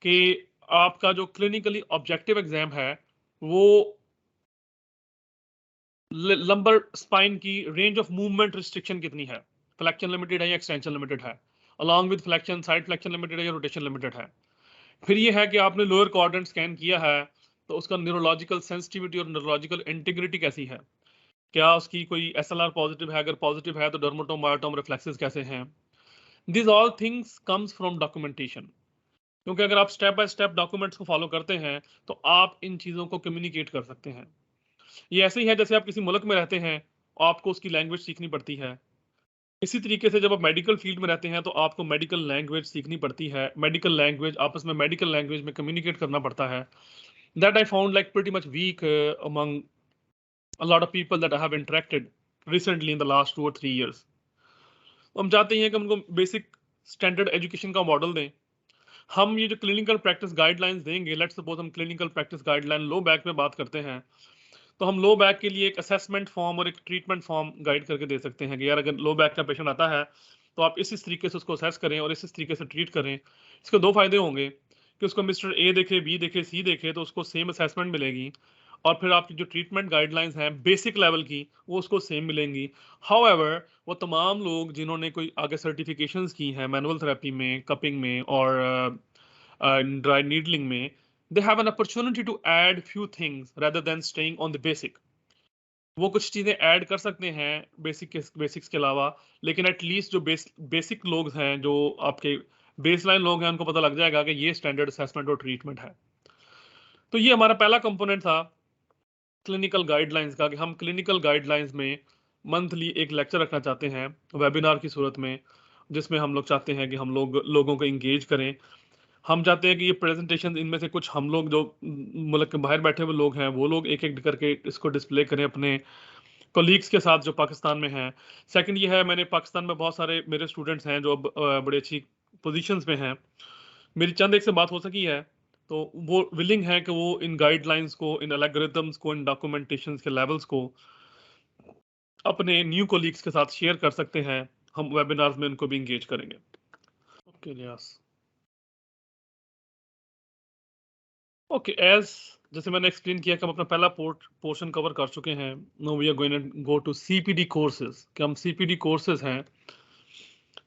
कि आपका जो क्लिनिकली ऑब्जेक्टिव एग्जाम है वो लंबर स्पाइन की रेंज ऑफ मूवमेंट रिस्ट्रिक्शन कितनी है, फ्लेक्शन लिमिटेड है या एक्सटेंशन लिमिटेड है, along with flexion side flexion limited है या रोटेशन लिमिटेड है। फिर ये है कि आपने लोअर क्वाड्रेंट स्कैन किया है तो उसका न्यूरोलॉजिकल सेंसिटिविटी और न्यूरोलॉजिकल इंटीग्रिटी कैसी है, क्या उसकी कोई एसएलआर पॉजिटिव है, अगर पॉजिटिव है तो डर्मेटोम मायोटोम रिफ्लेक्सेस कैसे हैं। This all things comes from documentation, क्योंकि अगर आप स्टेप बाय स्टेप डॉक्यूमेंट्स को फॉलो करते हैं तो आप इन चीज़ों को कम्युनिकेट कर सकते हैं। ये ऐसे ही है जैसे आप किसी मुल्क में रहते हैं और आपको उसकी लैंग्वेज सीखनी पड़ती है। इसी तरीके से जब आप मेडिकल फील्ड में रहते हैं तो आपको मेडिकल लैंग्वेज सीखनी पड़ती है, मेडिकल लैंग्वेज आपस में मेडिकल लैंग्वेज में कम्युनिकेट करना पड़ता है। That I found like pretty much weak among a lot of people that I have interacted recently in the last 2 or 3 years। हम चाहते हैं कि हम उनको बेसिक स्टैंडर्ड एजुकेशन का मॉडल दें। हम ये जो क्लिनिकल प्रैक्टिस गाइडलाइंस देंगे, लेट्स सपोज हम clinical practice guideline low back में बात करते हैं, तो हम लो बैक के लिए एक असेसमेंट फॉर्म और एक ट्रीटमेंट फॉर्म गाइड करके दे सकते हैं कि यार अगर लो बैक का पेशेंट आता है तो आप इस तरीके से उसको असेस करें और इस तरीके से ट्रीट करें। इसके 2 फायदे होंगे कि उसको मिस्टर ए देखे, बी देखे, सी देखे तो उसको सेम असेसमेंट मिलेगी, और फिर आपकी जो ट्रीटमेंट गाइडलाइंस हैं बेसिक लेवल की वो उसको सेम मिलेंगी। हाउएवर वो तमाम लोग जिन्होंने कोई आगे सर्टिफिकेशंस की हैं मैनुअल थेरेपी में, कपिंग में और ड्राई नीडलिंग में, they have an opportunity to add few things rather than staying on the basic। वो कुछ चीजें ऐड कर सकते हैं बेसिक्स के अलावा, लेकिन एटलीस्ट जो बेसिक लोग हैं, जो आपके बेसलाइन लोग हैं, उनको पता लग जाएगा कि ये स्टैंडर्ड असेसमेंट और ट्रीटमेंट है। तो ये हमारा पहला कंपोनेंट था क्लिनिकल गाइडलाइंस का, कि हम क्लिनिकल गाइडलाइंस में मंथली एक लेक्चर रखना चाहते हैं वेबिनार की सूरत में, जिसमें हम लोग चाहते हैं कि हम लोगों को इंगेज करें। हम चाहते हैं कि ये प्रेजेंटेशन इनमें से कुछ हम लोग जो मुल्क के बाहर बैठे हुए लोग हैं वो लोग एक एक करके इसको डिस्प्ले करें अपने कोलीग्स के साथ जो पाकिस्तान में हैं। सेकंड ये है, मैंने पाकिस्तान में बहुत सारे मेरे स्टूडेंट्स हैं जो अब बड़ी अच्छी पोजीशंस में हैं, मेरी चंद एक से बात हो सकी है, तो वो विलिंग है कि वो इन गाइडलाइंस को, इन एल्गोरिथम्स को, इन डॉक्यूमेंटेशन के लेवल्स को अपने न्यू कोलीग्स के साथ शेयर कर सकते हैं। हम वेबिनार्स में उनको भी इंगेज करेंगे। ओके ओके, एज जैसे मैंने एक्सप्लेन किया कि हम अपना पहला पोर्शन कवर कर चुके हैं। No we are going to go to CPD courses, कि हम सीपीडी कोर्सेज हैं।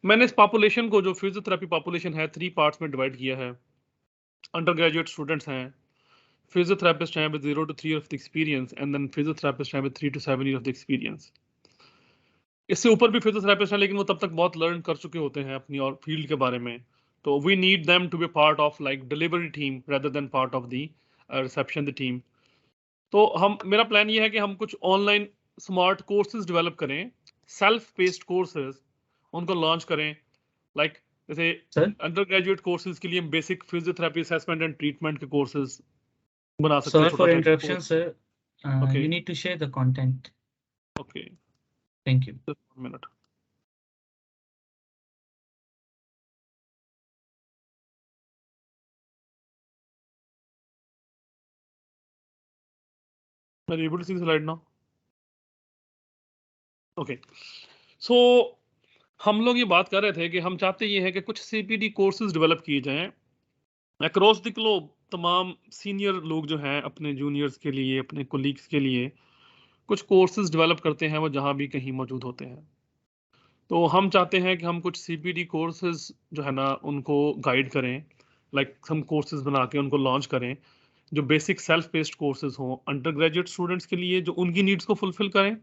मैंने इस पॉपुलेशन को, जो फिजियोथेरेपी पॉपुलेशन है, 3 पार्ट्स में डिवाइड किया है। undergraduate students हैं, physiotherapists हैं with 0 to 3 years of the experience, and then physiotherapists हैं with 3 to 7 years of the experience. इससे ऊपर भी फिजियोथेरेपिस्ट हैं लेकिन वो तब तक बहुत लर्न कर चुके होते हैं अपनी और फील्ड के बारे में, तो we need them to be part of like delivery team rather than part of the reception the team. तो हम मेरा प्लान ये है कि हम कुछ ऑनलाइन स्मार्ट कोर्सेज डेवलप करें, सेल्फ बेस्ड कोर्सेज उनको लॉन्च करें, लाइक जैसे सर अंडर ग्रेजुएट कोर्सेज के लिए हम basic physiotherapy assessment and treatment के कोर्सेज बना सकते हैं। sorry for interruption, sir. Okay. You need to share the content. Okay, Thank you. just 1 minute. Are you able to see the slide now? Okay. So हम लोग ये बात कर रहे थे कि हम चाहते ये है कि कुछ सीपीडी कोर्सेज डेवलप किए जाएं अक्रॉस द ग्लोब। तमाम सीनियर लोग जो हैं अपने जूनियर्स के लिए, अपने कोलीग्स के लिए कुछ कोर्सेज डेवलप करते हैं, वो जहां भी कहीं मौजूद होते हैं। तो हम चाहते हैं कि हम कुछ सीपीडी कोर्सेज जो है ना उनको गाइड करें, लाइक हम कोर्सेज बना के उनको लॉन्च करें जो बेसिक सेल्फ बेस्ड कोर्सेज हों अंडर ग्रेजुएट स्टूडेंट्स के लिए, जो उनकी नीड्स को फुलफिल करें।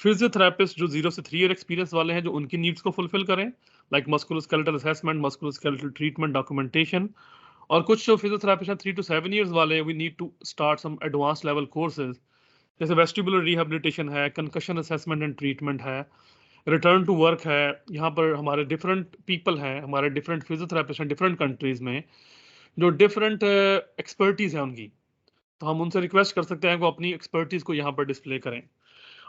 फिजियोथेरेपिस्ट जो 0 से 3 ईयर एक्सपीरियंस वाले हैं जो उनकी नीड्स को फुलफिल करें, like musculoskeletal assessment, musculoskeletal treatment, documentation. और कुछ जो फिजियोथेरेपिस्ट हैं 3 to 7 ईयर्स वाले, we need to start some advance level courses, जैसे वेस्टिबुलर रिहेबिलिटेशन है, कंकशन असेसमेंट एंड ट्रीटमेंट है, रिटर्न टू वर्क है। यहाँ पर हमारे डिफरेंट पीपल हैं, हमारे डिफरेंट फिजियोथेरेपिस्ट हैं डिफरेंट कंट्रीज में जो डिफरेंट एक्सपर्टीज है उनकी, तो हम उनसे रिक्वेस्ट कर सकते हैं कि वो अपनी एक्सपर्टीज को यहाँ पर डिस्प्ले करें।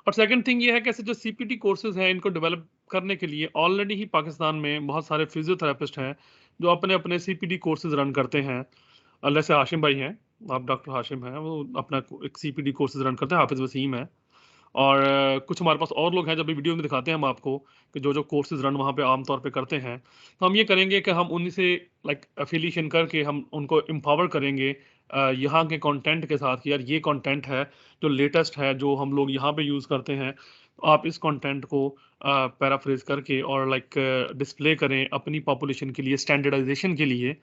और सेकंड थिंग ये है कि ऐसे जो सीपीटी कोर्सेज हैं इनको डेवलप करने के लिए ऑलरेडी ही पाकिस्तान में बहुत सारे फिजियोथेरेपिस्ट हैं जो अपने अपने सीपीटी कोर्सेज रन करते हैं। जैसे हाशिम भाई हैं, आप डॉक्टर हाशिम हैं, वो अपना एक सीपीडी कोर्सेज रन करते हैं, हाफिज वसीम है, और कुछ हमारे पास और लोग हैं। जब भी वीडियो में दिखाते हैं हम आपको कि जो जो कोर्सेज रन वहाँ पे आमतौर पे करते हैं, तो हम ये करेंगे कि हम उन्हीं से लाइक एफिलिएशन करके हम उनको एम्पावर करेंगे यहाँ के कंटेंट के साथ कि यार ये कंटेंट है जो लेटेस्ट है, जो हम लोग यहाँ पे यूज़ करते हैं, तो आप इस कंटेंट को पैराफ्रेज करके और लाइक डिस्प्ले करें अपनी पॉपुलेशन के लिए, स्टैंडर्डाइजेशन के लिए,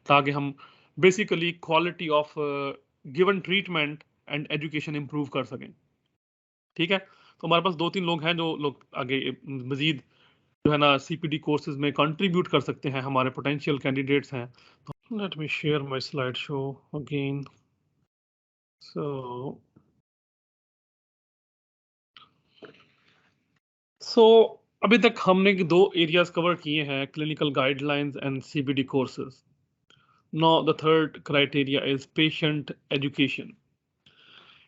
ताकि हम basically quality of given treatment and education improve कर सकें। ठीक है, तो हमारे पास 2-3 लोग हैं जो लोग आगे मजीद जो है ना सीपीडी कोर्सेज में कंट्रीब्यूट कर सकते हैं, हमारे पोटेंशियल कैंडिडेट्स हैं। Let me share my slide show again. So अभी तक हमने 2 एरियाज कवर किए हैं, clinical guidelines and CPD courses. Now the third criteria is patient education.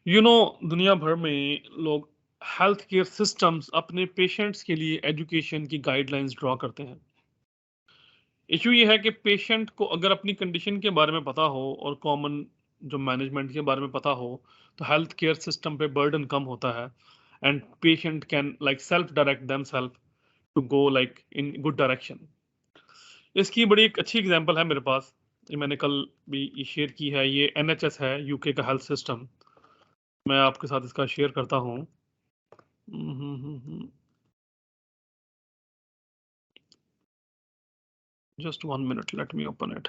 दुनिया भर में लोग हेल्थ केयर सिस्टम्स अपने पेशेंट्स के लिए एजुकेशन की गाइडलाइंस ड्रॉ करते हैं। इशू ये है कि पेशेंट को अगर अपनी कंडीशन के बारे में पता हो और कॉमन जो मैनेजमेंट के बारे में पता हो, तो हेल्थ केयर सिस्टम पे बर्डन कम होता है and patient can like self direct themselves to go like in good direction. इसकी बड़ी एक अच्छी एग्जांपल है मेरे पास, ये मैंने कल भी शेयर की है। ये एनएचएस है, यूके का हेल्थ सिस्टम। मैं आपके साथ इसका शेयर करता हूँ। Just 1 minute, let me open it.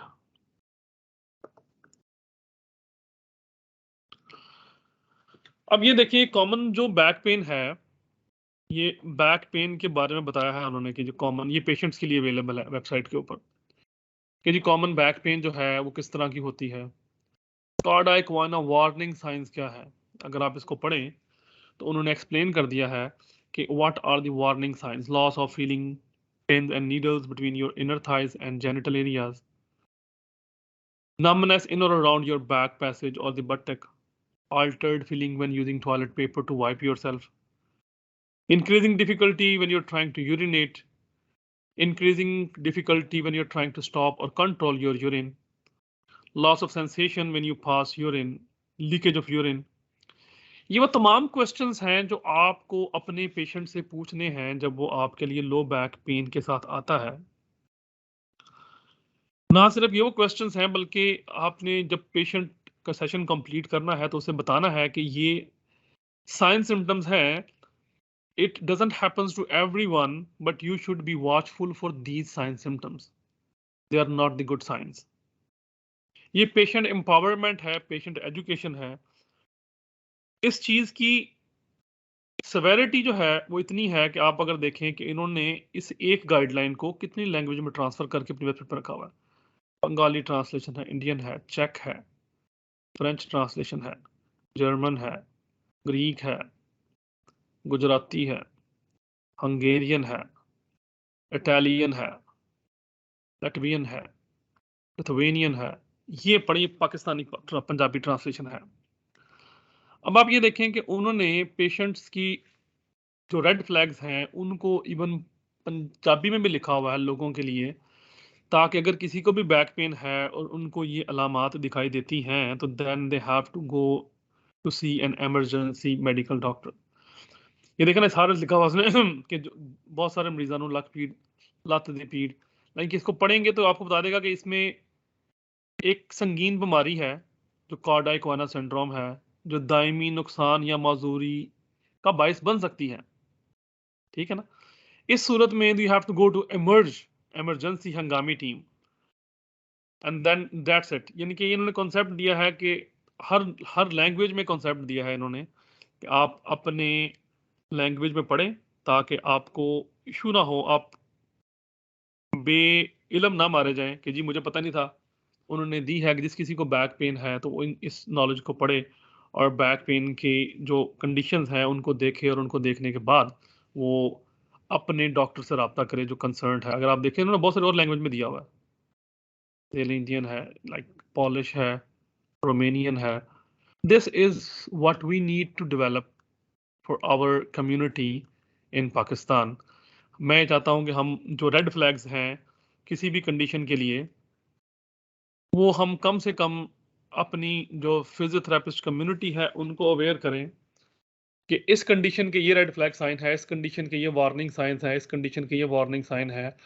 अब ये देखिए कॉमन जो बैक पेन है, ये बैक पेन के बारे में बताया है उन्होंने कि जो कॉमन ये पेशेंट्स के लिए अवेलेबल है वेबसाइट के ऊपर कि जी कॉमन बैक पेन जो है वो किस तरह की होती है। कार्डियक वार्निंग साइंस क्या है, अगर आप इसको पढ़ें तो उन्होंने एक्सप्लेन कर दिया है कि what are the warning signs, loss of feeling pains and needles between your inner thighs and genital areas, numbness in or around your back passage or the buttock, altered feeling when using toilet paper to wipe yourself, increasing difficulty when you're trying to urinate, increasing difficulty when you're trying to stop or control your urine, loss of sensation when you pass urine, leakage of urine। ये वो तमाम questions हैं जो आपको अपने patient से पूछने हैं जब वो आपके लिए लो बैक पेन के साथ आता है। ना सिर्फ ये वो क्वेश्चंस हैं बल्कि आपने जब पेशेंट का सेशन कंप्लीट करना है तो उसे बताना है कि ये साइन सिम्टम्स हैं। It doesn't happen to everyone, but you should be watchful for these sign symptoms. They are not the good signs. ये पेशेंट एम्पावरमेंट है, पेशेंट एजुकेशन है। इस चीज की सेवेरिटी जो है वो इतनी है कि आप अगर देखें कि इन्होंने इस एक गाइडलाइन को कितनी लैंग्वेज में ट्रांसफर करके अपनी वेबसाइट पर रखा हुआ है। बंगाली ट्रांसलेशन है, इंडियन है, चेक है, फ्रेंच ट्रांसलेशन है, जर्मन है, ग्रीक है, गुजराती है, हंगेरियन है, इटालियन है, लटवियन है, लिथुवेनियन है। ये पड़ी पाकिस्तानी पंजाबी ट्रांसलेशन है। अब आप ये देखें कि उन्होंने पेशेंट्स की जो रेड फ्लैग्स हैं उनको इवन पंजाबी में भी लिखा हुआ है लोगों के लिए, ताकि अगर किसी को भी बैक पेन है और उनको ये अलामात दिखाई देती हैं तो then they have to go to see an emergency medical doctor. ये देखा ना सारे लिखा हुआ उसने कि बहुत सारे मरीजां ਨੂੰ ਲੱਕ पीड़ ਲੱਤ ਦੀ पीड़, लाइक इसको पढ़ेंगे तो आपको बता देगा कि इसमें एक संगीन बीमारी है जो कार्डियक वाना सिंड्रोम है, जो दायमी नुकसान या माजूरी का बायस बन सकती है। ठीक है ना। इस सूरत में you have to go to emergency हंगामी team and then that's it. यानी कि इन्होंने कॉन्सेप्ट दिया है कि हर लैंग्वेज में कॉन्सेप्ट दिया है इन्होंने कि आप अपने लैंग्वेज में पढ़ें ताकि आपको इशू ना हो, आप बे इल्म ना मारे जाएं कि जी मुझे पता नहीं था। उन्होंने दी है कि जिस किसी को बैक पेन है तो वो इस नॉलेज को पढ़े और बैक पेन के जो कंडीशंस हैं उनको देखे और उनको देखने के बाद वो अपने डॉक्टर से रब्ता करे जो कंसर्न है। अगर आप देखें उन्होंने बहुत सारे और लैंग्वेज में दिया हुआ है, तेल इंडियन है, लाइक पॉलिश है, रोमेनियन है। This is what we need to develop for our community in Pakistan. मैं चाहता हूं कि हम जो रेड फ्लैग्स हैं किसी भी कंडीशन के लिए वो हम कम से कम अपनी जो फिजियोथेरेपिस्ट कम्युनिटी है उनको अवेयर करें कि इस कंडीशन के ये रेड फ्लैग साइन है, इस कंडीशन के ये वार्निंग साइंस है, इस कंडीशन के ये वार्निंग साइन है।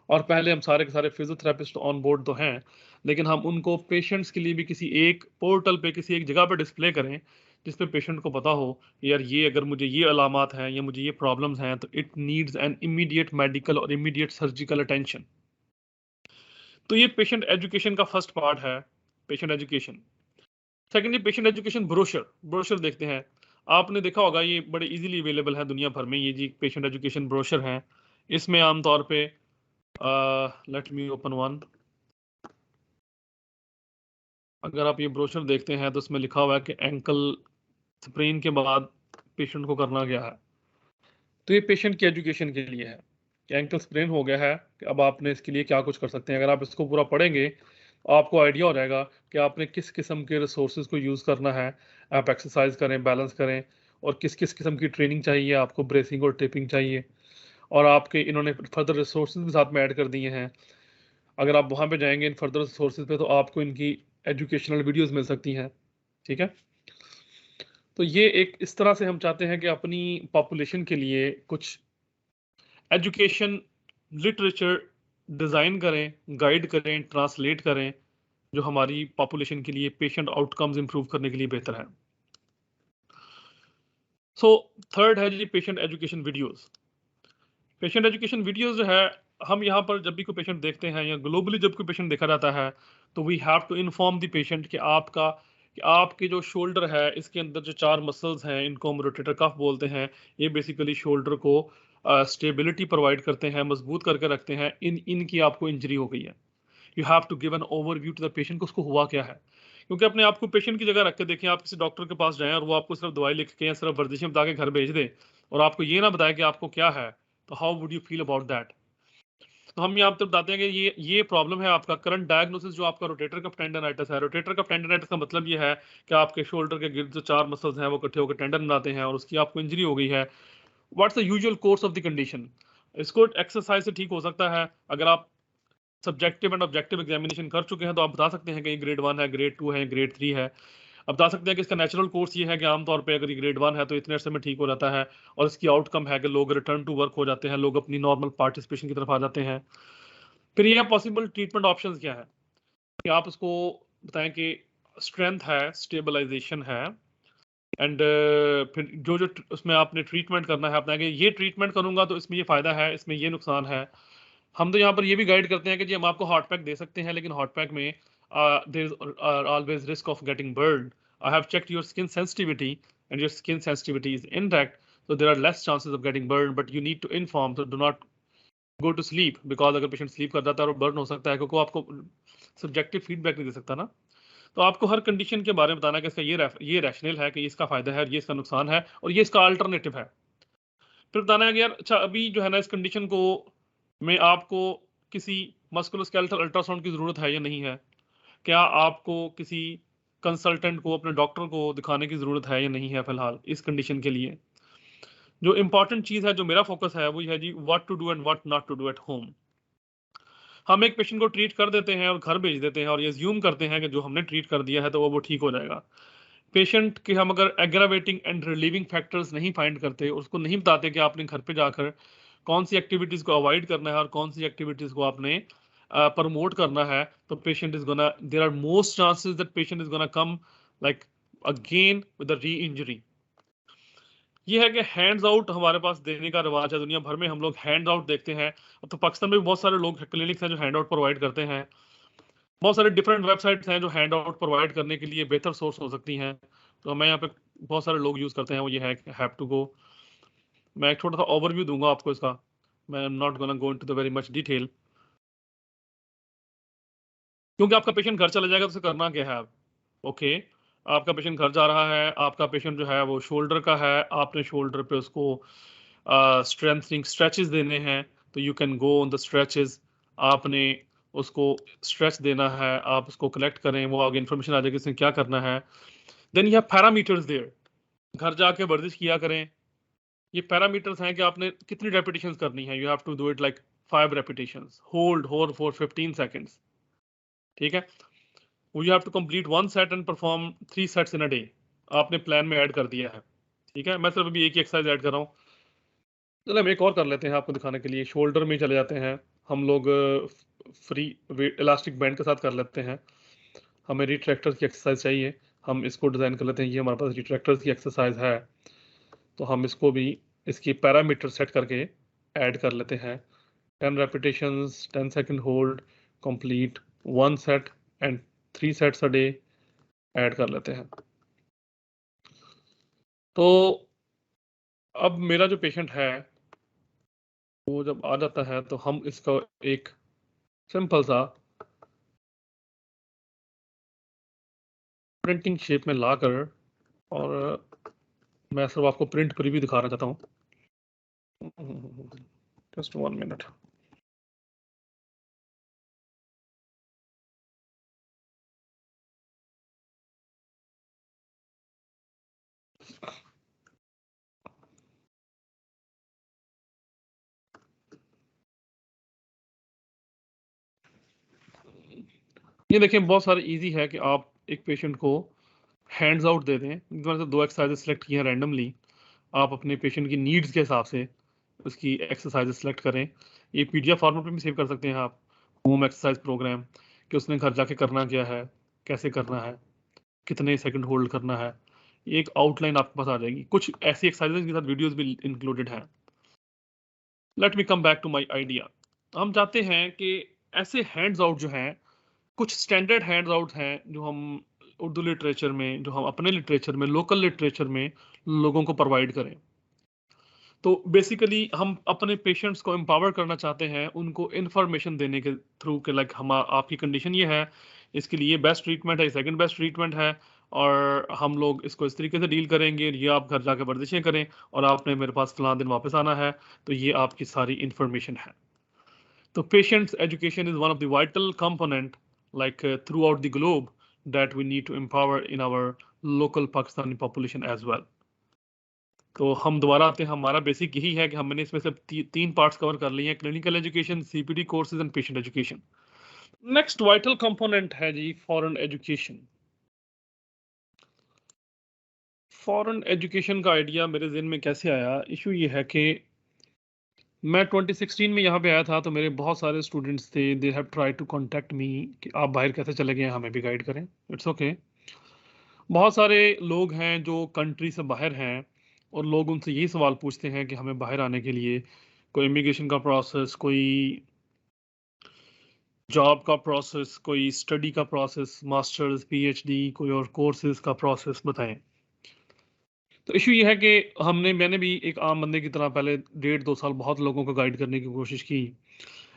और पहले हम सारे के सारे फिजियोथेरेपिस्ट ऑन बोर्ड तो हैं, लेकिन हम उनको पेशेंट्स के लिए भी किसी एक पोर्टल पे किसी एक जगह पे डिस्प्ले करें जिसपे पेशेंट को पता हो यार ये अगर मुझे ये अलामात हैं या मुझे ये प्रॉब्लम्स हैं तो it needs an immediate medical और इमीडिएट सर्जिकल अटेंशन। तो ये पेशेंट एजुकेशन का फर्स्ट पार्ट है, patient education. Secondly patient education brochure देखते हैं। आपने देखा होगा ये बड़े इजीली अवेलेबल है दुनिया भर में, ये जी पेशेंट एजुकेशन ब्रोशर हैं। इसमें आमतौर पे लेट मी ओपन वन। अगर आप ये ब्रोशर देखते हैं तो इसमें लिखा हुआ है कि एंकल स्प्रेन के बाद पेशेंट को करना क्या है। तो ये पेशेंट की एजुकेशन के लिए है कि एंकल स्प्रेन हो गया है कि अब आपने इसके लिए क्या कुछ कर सकते हैं। अगर आप इसको पूरा पढ़ेंगे आपको आइडिया हो जाएगा कि आपने किस किस्म के रिसोर्सेज को यूज़ करना है। आप एक्सरसाइज करें, बैलेंस करें, और किस किस किस्म की ट्रेनिंग चाहिए आपको, ब्रेसिंग और टेपिंग चाहिए। और आपके इन्होंने फर्दर रिसोर्सेज भी साथ में ऐड कर दिए हैं। अगर आप वहाँ पे जाएंगे इन फर्दर रिसोर्सेज पे तो आपको इनकी एजुकेशनल वीडियोस मिल सकती हैं। ठीक है। तो ये एक इस तरह से हम चाहते हैं कि अपनी पॉपुलेशन के लिए कुछ एजुकेशन लिटरेचर डिज़ाइन करें, गाइड करें, ट्रांसलेट करें जो हमारी पॉपुलेशन के लिए पेशेंट आउटकम्स इंप्रूव करने के लिए बेहतर है। सो थर्ड है जी patient education videos. Patient education videos जो है हम यहाँ पर जब भी कोई पेशेंट देखते हैं या ग्लोबली जब कोई पेशेंट देखा जाता है तो we have to inform the patient कि आपके जो शोल्डर है इसके अंदर जो 4 मसल्स हैं इनको हम रोटेटर कफ बोलते हैं। ये बेसिकली शोल्डर को स्टेबिलिटी प्रोवाइड करते हैं, मजबूत करके रखते हैं। इनकी आपको इंजरी हो गई है। You have to give an overview to the patient को उसको हुआ क्या है। क्योंकि अपने आप को पेशेंट की जगह रख के देखें, आप किसी डॉक्टर के पास जाएं और वो आपको सिर्फ दवाई लिख के या सिर्फ वर्जिशें बता के घर भेज दे और आपको ये ना बताए कि आपको क्या है, तो how would you feel about that. तो हम यहाँ पे बताते हैं कि ये प्रॉब्लम है आपका करंट डायग्नोसिस जो आपका रोटेटर कफ टेंडनाइटिस है। रोटेटर कफ टेंडनाइटिस का मतलब ये है कि आपके शोल्डर के गिर्द जो 4 मसल्स हैं वो इकट्ठे होकर टेंडन बनाते हैं और उसकी आपको इंजरी हो गई है। What's the usual course of the condition. इसको एक्सरसाइज से ठीक हो सकता है। अगर आप सब्जेक्टिव एंड ऑब्जेक्टिव एग्जामिनेशन कर चुके हैं तो आप बता सकते हैं कि ये ग्रेड 1 है, ग्रेड 2 है, ग्रेड 3 है। अब बता सकते हैं कि इसका नेचुरल कोर्स ये है कि आमतौर पे अगर ये ग्रेड 1 है तो इतने अरसे में ठीक हो जाता है और इसकी आउटकम है कि लोग रिटर्न टू वर्क हो जाते हैं, लोग अपनी नॉर्मल पार्टिसिपेशन की तरफ आ जाते हैं। फिर ये पॉसिबल ट्रीटमेंट ऑप्शंस क्या है कि आप उसको बताएं कि स्ट्रेंथ है, स्टेबलाइजेशन है, एंड फिर जो उसमें आपने ट्रीटमेंट करना है आप बताएं कि ये ट्रीटमेंट करूंगा तो इसमें ये फ़ायदा है, इसमें ये नुकसान है। हम तो यहाँ पर ये भी गाइड करते हैं कि जी हम आपको हॉट पैक दे सकते हैं, लेकिन हॉट पैक में there's always risk of getting burned. I have checked your skin sensitivity, and your skin sensitivity is intact, so there are less chances of getting burned. But you need to inform, so do not go to sleep, because अगर patient sleep कर जाता है और burn हो सकता है, क्योंकि वो आपको सब्जेक्टिव फीडबैक नहीं दे सकता ना। तो आपको हर कंडीशन के बारे में बताना कि इसका ये रैशनल है, कि इसका फायदा है, ये इसका नुकसान है, और ये इसका अल्टरनेटिव है। फिर बताना है कि यार अच्छा अभी जो है ना इस कंडीशन को में आपको किसी मस्कुलोस्केलेटल अल्ट्रासाउंड की जरूरत है या नहीं है, क्या आपको किसी कंसल्टेंट को, अपने डॉक्टर को दिखाने की जरूरत है या नहीं है फिलहाल इस कंडीशन के लिए। जो इंपॉर्टेंट चीज है, जो मेरा फोकस है, वो है जी what to do and what not to do at home. हम एक पेशेंट को ट्रीट कर देते हैं और घर भेज देते हैं, और ये ज्यूम करते हैं कि जो हमने ट्रीट कर दिया है तो वो ठीक हो जाएगा। पेशेंट के हम अगर एग्रावेटिंग एंड रिलीविंग फैक्टर्स नहीं फाइंड करते, उसको नहीं बताते कि आपने घर पे जाकर कौन सी एक्टिविटीज को अवॉइड करना है और कौन सी एक्टिविटीज को आपने प्रमोट करना है, तो patient is gonna, there are most chances that patient is gonna come like again with re injury. ये है कि हैंड्स आउट हमारे पास देने का रिवाज है, दुनिया भर में हम लोग हैंड आउट देखते हैं। तो पाकिस्तान में भी बहुत सारे लोग क्लिनिक्स हैं जो हैंड आउट प्रोवाइड करते हैं। बहुत सारे डिफरेंट वेबसाइट्स हैं जो हैंड आउट प्रोवाइड करने के लिए बेहतर सोर्स हो सकती हैं। तो मैं यहाँ पे बहुत सारे लोग यूज करते हैं, वो ये है हैव टू गो। मैं एक छोटा सा ओवरव्यू दूंगा आपको इसका, मैं am not gonna go into the very much detail, क्योंकि आपका पेशेंट घर चला जाएगा तो उसे करना क्या है। ओके, आपका पेशेंट घर जा रहा है, आपका पेशेंट जो है वो शोल्डर का है, आपने शोल्डर पे उसको स्ट्रेंथनिंग स्ट्रेचेस देने हैं, तो you can go on the stretches. आपने उसको स्ट्रेच देना है, आप उसको कलेक्ट करें, वो आगे इन्फॉर्मेशन आ जाएगी इसमें क्या करना है। Then you have parameters there, घर जाके वर्जिश किया करें। ये पैरामीटर्स हैं कि आपने कितनी रेपिटेशंस करनी है। You have to do it like 5 repetitions, hold for 15 seconds, ठीक है। You have to complete 1 set and perform 3 sets in a day, आपने प्लान में ऐड कर दिया है, ठीक है। मैं सिर्फ अभी एक ही एक्सरसाइज ऐड कर रहा हूँ। चलो हम एक और कर लेते हैं आपको दिखाने के लिए। शोल्डर में चले जाते हैं हम लोग, फ्री इलास्टिक बैंड के साथ कर लेते हैं। हमें रिट्रैक्टर्स की एक्सरसाइज चाहिए, हम इसको डिज़ाइन कर लेते हैं। ये हमारे पास रिट्रैक्टर्स की एक्सरसाइज है, तो हम इसको भी इसकी पैरामीटर सेट करके ऐड कर लेते हैं। 10 repetitions, 10 second hold, complete 1 set and 3 sets a day add कर लेते हैं। तो अब मेरा जो पेशेंट है वो जब आ जाता है तो हम इसका एक सिंपल सा प्रिंटिंग शेप में लाकर, और मैं सिर्फ आपको प्रिंट प्रीव्यू दिखाना चाहता हूँ। Just 1 minute. ये देखिए बहुत सारे इजी है कि आप एक पेशेंट को हैंड्स आउट दे दें। मैंने तो 2 एक्सरसाइजेस सेलेक्ट किए हैं रैंडमली, आप अपने पेशेंट की नीड्स के हिसाब से उसकी एक्सरसाइजेस सेलेक्ट करें। ये पीडीएफ फॉर्मेट में भी सेव कर सकते हैं आप, होम एक्सरसाइज प्रोग्राम, कि उसने घर जाके करना क्या है, कैसे करना है, कितने सेकंड होल्ड करना है। ये एक आउटलाइन आपके पास आ जाएगी। कुछ ऐसी एक्सरसाइजेस के साथ वीडियोस भी इंक्लूडेड हैं। Let me come back to my idea. हम चाहते हैं कि ऐसे हैंड्स आउट जो हैं, कुछ स्टैंडर्ड हैंड्स आउट हैं जो हम उर्दू लिटरेचर में, जो हम अपने लिटरेचर में, लोकल लिटरेचर में लोगों को प्रोवाइड करें। तो बेसिकली हम अपने पेशेंट्स को एम्पावर करना चाहते हैं, उनको इन्फॉर्मेशन देने के थ्रू कि लाइक हम, आपकी कंडीशन ये है, इसके लिए बेस्ट ट्रीटमेंट है, सेकंड बेस्ट ट्रीटमेंट है, और हम लोग इसको इस तरीके से डील करेंगे, ये आप घर जाकर वर्जिशें करें, और आपने मेरे पास फलां दिन वापस आना है। तो ये आपकी सारी इंफॉर्मेशन है। तो patients education is one of the vital component like throughout the globe that we need to empower in our local Pakistani population as well. तो हम दोबारा आते हैं, हमारा बेसिक यही है कि हमने इसमें से 3 पार्ट्स कवर कर लिए हैं: clinical education, CPD courses and patient education. Next vital component है जी फॉरेन एजुकेशन। फॉरेन एजुकेशन का आइडिया मेरे जहन में कैसे आया? इशू ये है कि मैं 2016 में यहाँ पे आया था, तो मेरे बहुत सारे स्टूडेंट्स थे, they have try to contact me कि आप बाहर कैसे चले गए, हमें भी गाइड करें। It's okay. बहुत सारे लोग हैं जो कंट्री से बाहर हैं, और लोग उनसे यही सवाल पूछते हैं कि हमें बाहर आने के लिए कोई इमिग्रेशन का प्रोसेस, कोई जॉब का प्रोसेस, कोई स्टडी का प्रोसेस, मास्टर्स, पीएचडी, कोई और कोर्सेज का प्रोसेस बताएं। तो इशू ये है कि मैंने भी एक आम बंदे की तरह पहले 1.5-2 साल बहुत लोगों को गाइड करने की कोशिश की,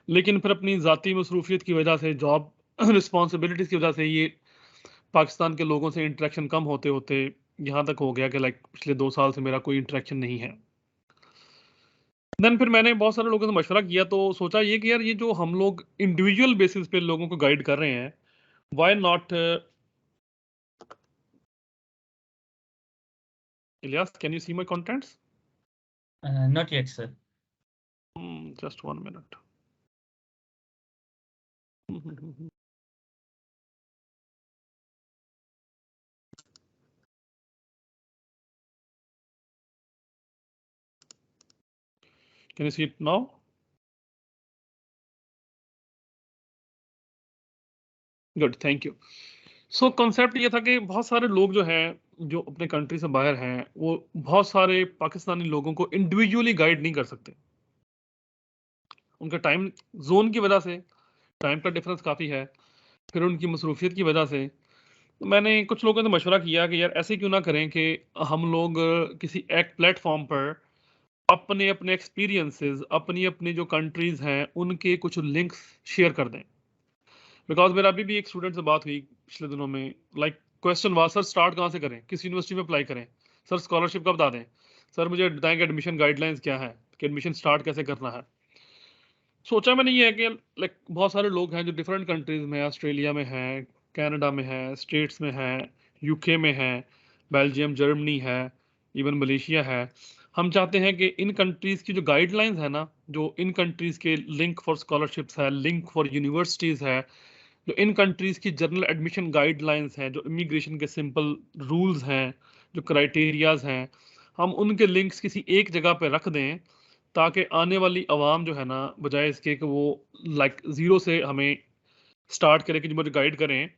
लेकिन फिर अपनी ज़ाती मसरूफियत की वजह से, जॉब रिस्पॉन्सिबिलिटीज़ की वजह से, ये पाकिस्तान के लोगों से इंटरेक्शन कम होते होते यहाँ तक हो गया कि लाइक पिछले 2 साल से मेरा कोई इंटरेक्शन नहीं है। देन फिर मैंने बहुत सारे लोगों से मशवरा किया, तो सोचा ये कि यार ये जो हम लोग इंडिविजुअल बेसिस पे लोगों को गाइड कर रहे हैं, why not Ilyas, can you see my contents? Not yet, sir. Just 1 minute. Can you see it now? Good, thank you. So concept ये था कि बहुत सारे लोग जो हैं, जो अपने कंट्री से बाहर हैं, वो बहुत सारे पाकिस्तानी लोगों को इंडिविजुअली गाइड नहीं कर सकते। उनका टाइम जोन की वजह से, टाइम का डिफरेंस काफ़ी है, फिर उनकी मसरूफियत की वजह से। तो मैंने कुछ लोगों से मशवरा किया कि यार ऐसे क्यों ना करें कि हम लोग किसी एक प्लेटफॉर्म पर अपने अपने एक्सपीरियंसेस, अपनी अपनी जो कंट्रीज़ हैं, उनके कुछ लिंक्स शेयर कर दें। बिकॉज मेरा अभी भी एक स्टूडेंट से बात हुई पिछले दिनों में, लाइक क्वेश्चन हुआ, सर स्टार्ट कहाँ से करें, किस यूनिवर्सिटी में अप्लाई करें, सर स्कॉलरशिप का बता दें, सर मुझे बताएं कि एडमिशन गाइडलाइंस क्या है, कि एडमिशन स्टार्ट कैसे करना है। सोचा मैंने ये है कि लाइक बहुत सारे लोग हैं जो डिफरेंट कंट्रीज में, ऑस्ट्रेलिया में हैं, कनाडा में हैं, स्टेट्स में हैं, यूके में हैं, बेल्जियम, जर्मनी है, इवन मलेशिया है। हम चाहते हैं कि इन कंट्रीज़ की जो गाइडलाइंस है ना, जो इन कंट्रीज़ के लिंक फॉर स्कॉलरशिप्स है, लिंक फॉर यूनिवर्सिटीज़ है, जो इन कंट्रीज़ की जनरल एडमिशन गाइडलाइंस हैं, जो इमिग्रेशन के सिंपल रूल्स हैं, जो क्राइटेरियाज हैं, हम उनके लिंक्स किसी एक जगह पे रख दें, ताकि आने वाली आवाम जो है ना, बजाय इसके कि वो लाइक ज़ीरो से हमें स्टार्ट करे कि जो मुझे गाइड करें,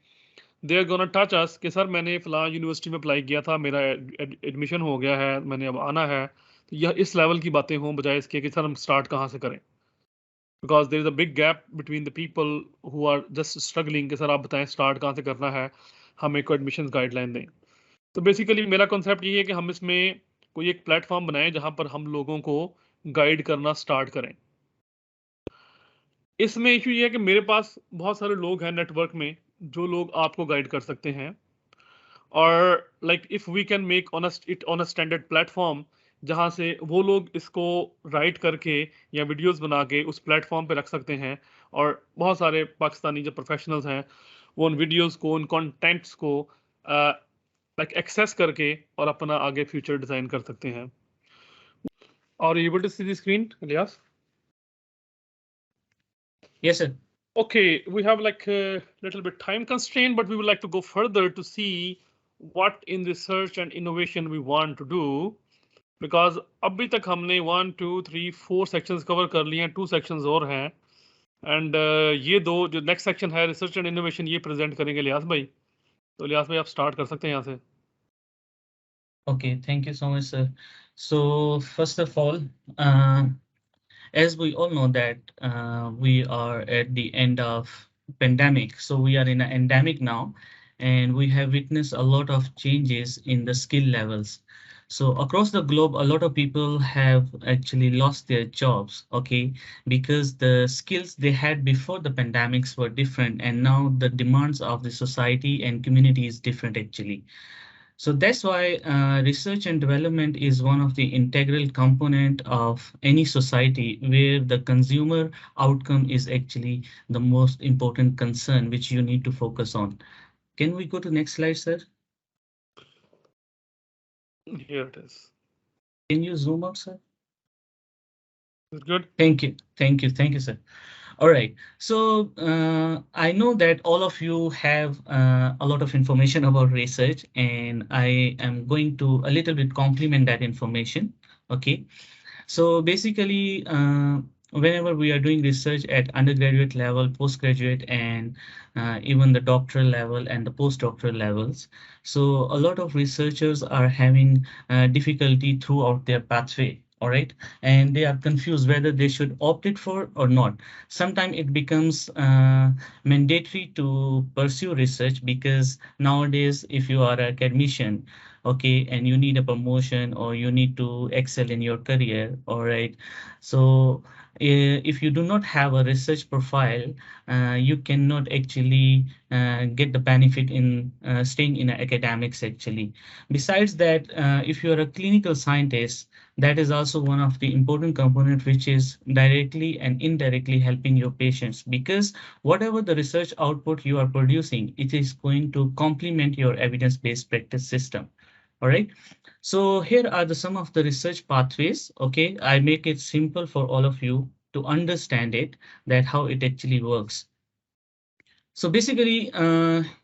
दे आर गोना टच अस कि सर मैंने फ़लाँ यूनिवर्सिटी में अप्लाई किया था, मेरा एडमिशन हो गया है, मैंने अब आना है। तो यह इस लेवल की बातें हों, बजाय इसके कि सर हम स्टार्ट कहाँ से करें। Because there is a big gap between the people who are just struggling कि सर आप बताएं स्टार्ट कहाँ से करना है, हम एक एडमिशन गाइडलाइन दें। तो बेसिकली मेरा कॉन्सेप्ट ये है कि हम इसमें कोई एक प्लेटफॉर्म बनाएं जहां पर हम लोगों को गाइड करना स्टार्ट करें। इसमें इशू ये है कि मेरे पास बहुत सारे लोग हैं नेटवर्क में, जो लोग आपको गाइड कर सकते हैं, और like if we can make on it on a standard platform, जहाँ से वो लोग इसको राइट करके या वीडियोस बना के उस प्लेटफॉर्म पे रख सकते हैं, और बहुत सारे पाकिस्तानी जो प्रोफेशनल्स हैं वो उन वीडियोस को, उन कंटेंट्स को लाइक एक्सेस करके और अपना आगे फ्यूचर डिज़ाइन कर सकते हैं। और you able to see the screen, Elias? Yes, sir. Okay, we have like a little bit time constraint, but we would like to go further to see what in research and innovation we want to do. Because अभी तक हमने 1 2 3 4 sections cover कर लिए हैं, 2 sections और हैं, and ये दो जो next section है research and innovation, ये present करेंगे इलियास भाई। तो इलियास भाई आप start कर सकते हैं यहाँ से। Okay, thank you so much, sir. So first of all, uh, as we all know that we are at the end of pandemic, so we are in an endemic now, and we have witnessed a lot of changes in the skill levels. So across the globe, a lot of people have actually lost their jobs, okay, because the skills they had before the pandemics were different, and now the demands of the society and community is different actually. So that's why research and development is one of the integral component of any society where the consumer outcome is actually the most important concern which you need to focus on. Can we go to next slide, sir? Here it is. Can you zoom out, sir? Good. Thank you. Thank you. Thank you, sir. All right. So I know that all of you have a lot of information about research, and I am going to a little bit complement that information. Okay. So basically, whenever we are doing research at undergraduate level, postgraduate, and even the doctoral level and the postdoctoral levels, so a lot of researchers are having difficulty throughout their pathway all right, and they are confused whether they should opt it for or not. Sometimes it becomes mandatory to pursue research, because nowadays if you are an academician, okay, and you need a promotion or you need to excel in your career, all right, so if you do not have a research profile, you cannot actually get the benefit in staying in academics actually. Besides that, if you are a clinical scientist, that is also one of the important component which is directly and indirectly helping your patients, because whatever the research output you are producing, it is going to complement your evidence-based practice system. All right. So here are the some of the research pathways. Okay, I make it simple for all of you to understand it, that how it actually works. So basically,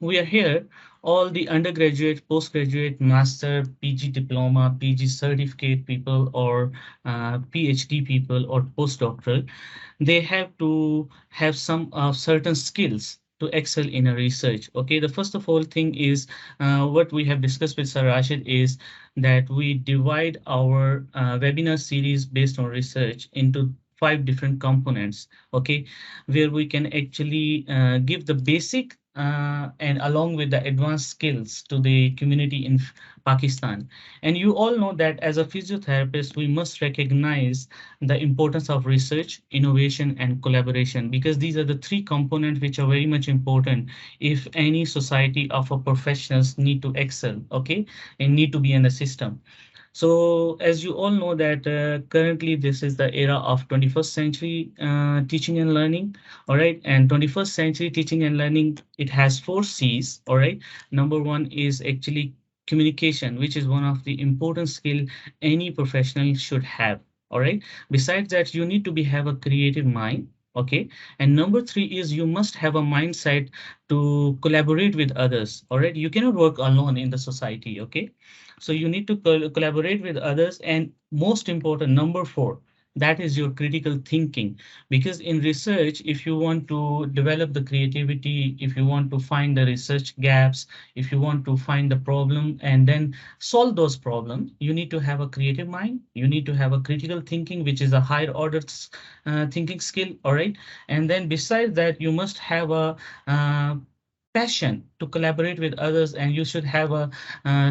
we are here, all the undergraduate, postgraduate, master, PG diploma, PG certificate people, or PhD people, or postdoctoral, they have to have some certain skills to excel in a research. Okay, the first of all thing is what we have discussed with Sir Rashid is that we divide our webinar series based on research into 5 different components. Okay, where we can actually give the basic and along with the advanced skills to the community in Pakistan. And you all know that as a physiotherapist, we must recognize the importance of research, innovation, and collaboration, because these are the 3 components which are very much important if any society of a professionals need to excel, okay, and need to be in the system. So as you all know that currently this is the era of 21st century teaching and learning, all right, and 21st century teaching and learning, it has 4 C's, all right. Number one is actually communication, which is one of the important skill any professional should have, all right. Besides that, you need to be have a creative mind, okay, and number 3 is you must have a mindset to collaborate with others, all right. You cannot work alone in the society, okay, so you need to collaborate with others. And most important, number 4, that is your critical thinking. Because in research, if you want to develop the creativity, if you want to find the research gaps, if you want to find the problem and then solve those problems, you need to have a creative mind. You need to have a critical thinking, which is a higher order thinking skill. All right. And then besides that, you must have a passion to collaborate with others, and you should have a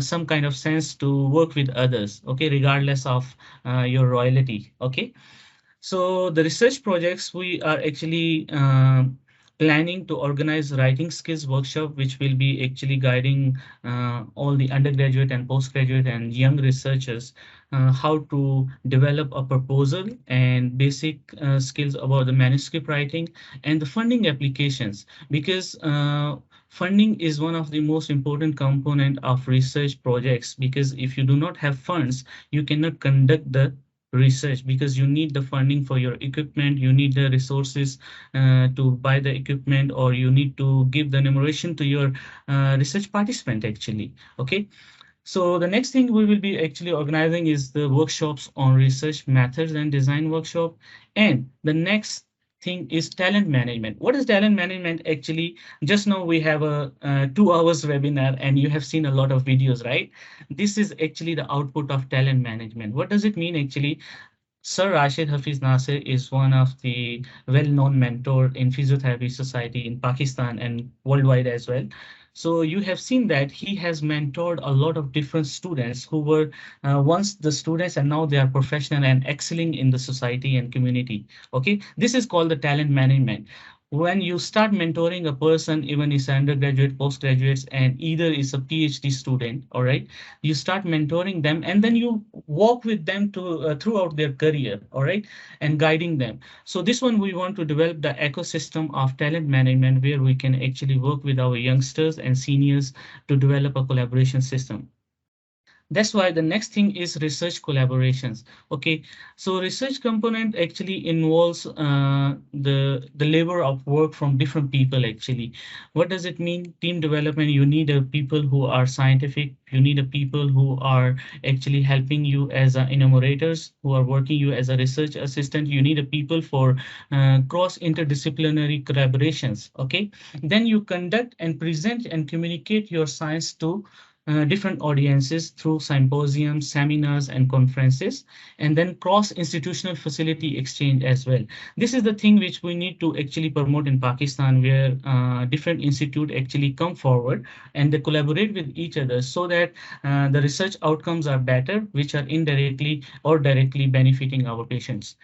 some kind of sense to work with others, okay, regardless of your royalty, okay. So the research projects, we are actually planning to organize writing skills workshop, which will be actually guiding all the undergraduate and postgraduate and young researchers how to develop a proposal and basic skills about the manuscript writing and the funding applications. Because funding is one of the most important component of research projects, because if you do not have funds, you cannot conduct the research, because you need the funding for your equipment, you need the resources to buy the equipment, or you need to give the remuneration to your research participant actually, okay. So the next thing we will be actually organizing is the workshops on research methods and design workshop. And the next thing is talent management. What is talent management actually? Just now we have a 2 hours webinar and you have seen a lot of videos, right? This is actually the output of talent management. What does it mean actually? Sir Rashid Hafiz Nasir is one of the well-known mentor in Physiotherapy Society in Pakistan and worldwide as well. So you have seen that he has mentored a lot of different students who were once the students, and now they are professional and excelling in the society and community. Okay, this is called the talent management. When you start mentoring a person, even is undergraduate, postgraduates, and either is a PhD student, all right, you start mentoring them and then you walk with them to throughout their career, all right, and guiding them. So this one, we want to develop the ecosystem of talent management where we can actually work with our youngsters and seniors to develop a collaboration system. That's why the next thing is research collaborations. Okay, so research component actually involves the labor of work from different people actually. What does it mean? Team development, you need a people who are scientific, you need a people who are actually helping you as enumerators, who are working you as a research assistant, you need a people for cross interdisciplinary collaborations. Okay, then you conduct and present and communicate your science to different audiences through symposiums, seminars, and conferences, and then cross-institutional facility exchange as well. This is the thing which we need to actually promote in Pakistan, where different institute actually come forward and they collaborate with each other so that the research outcomes are better, which are indirectly or directly benefiting our patients.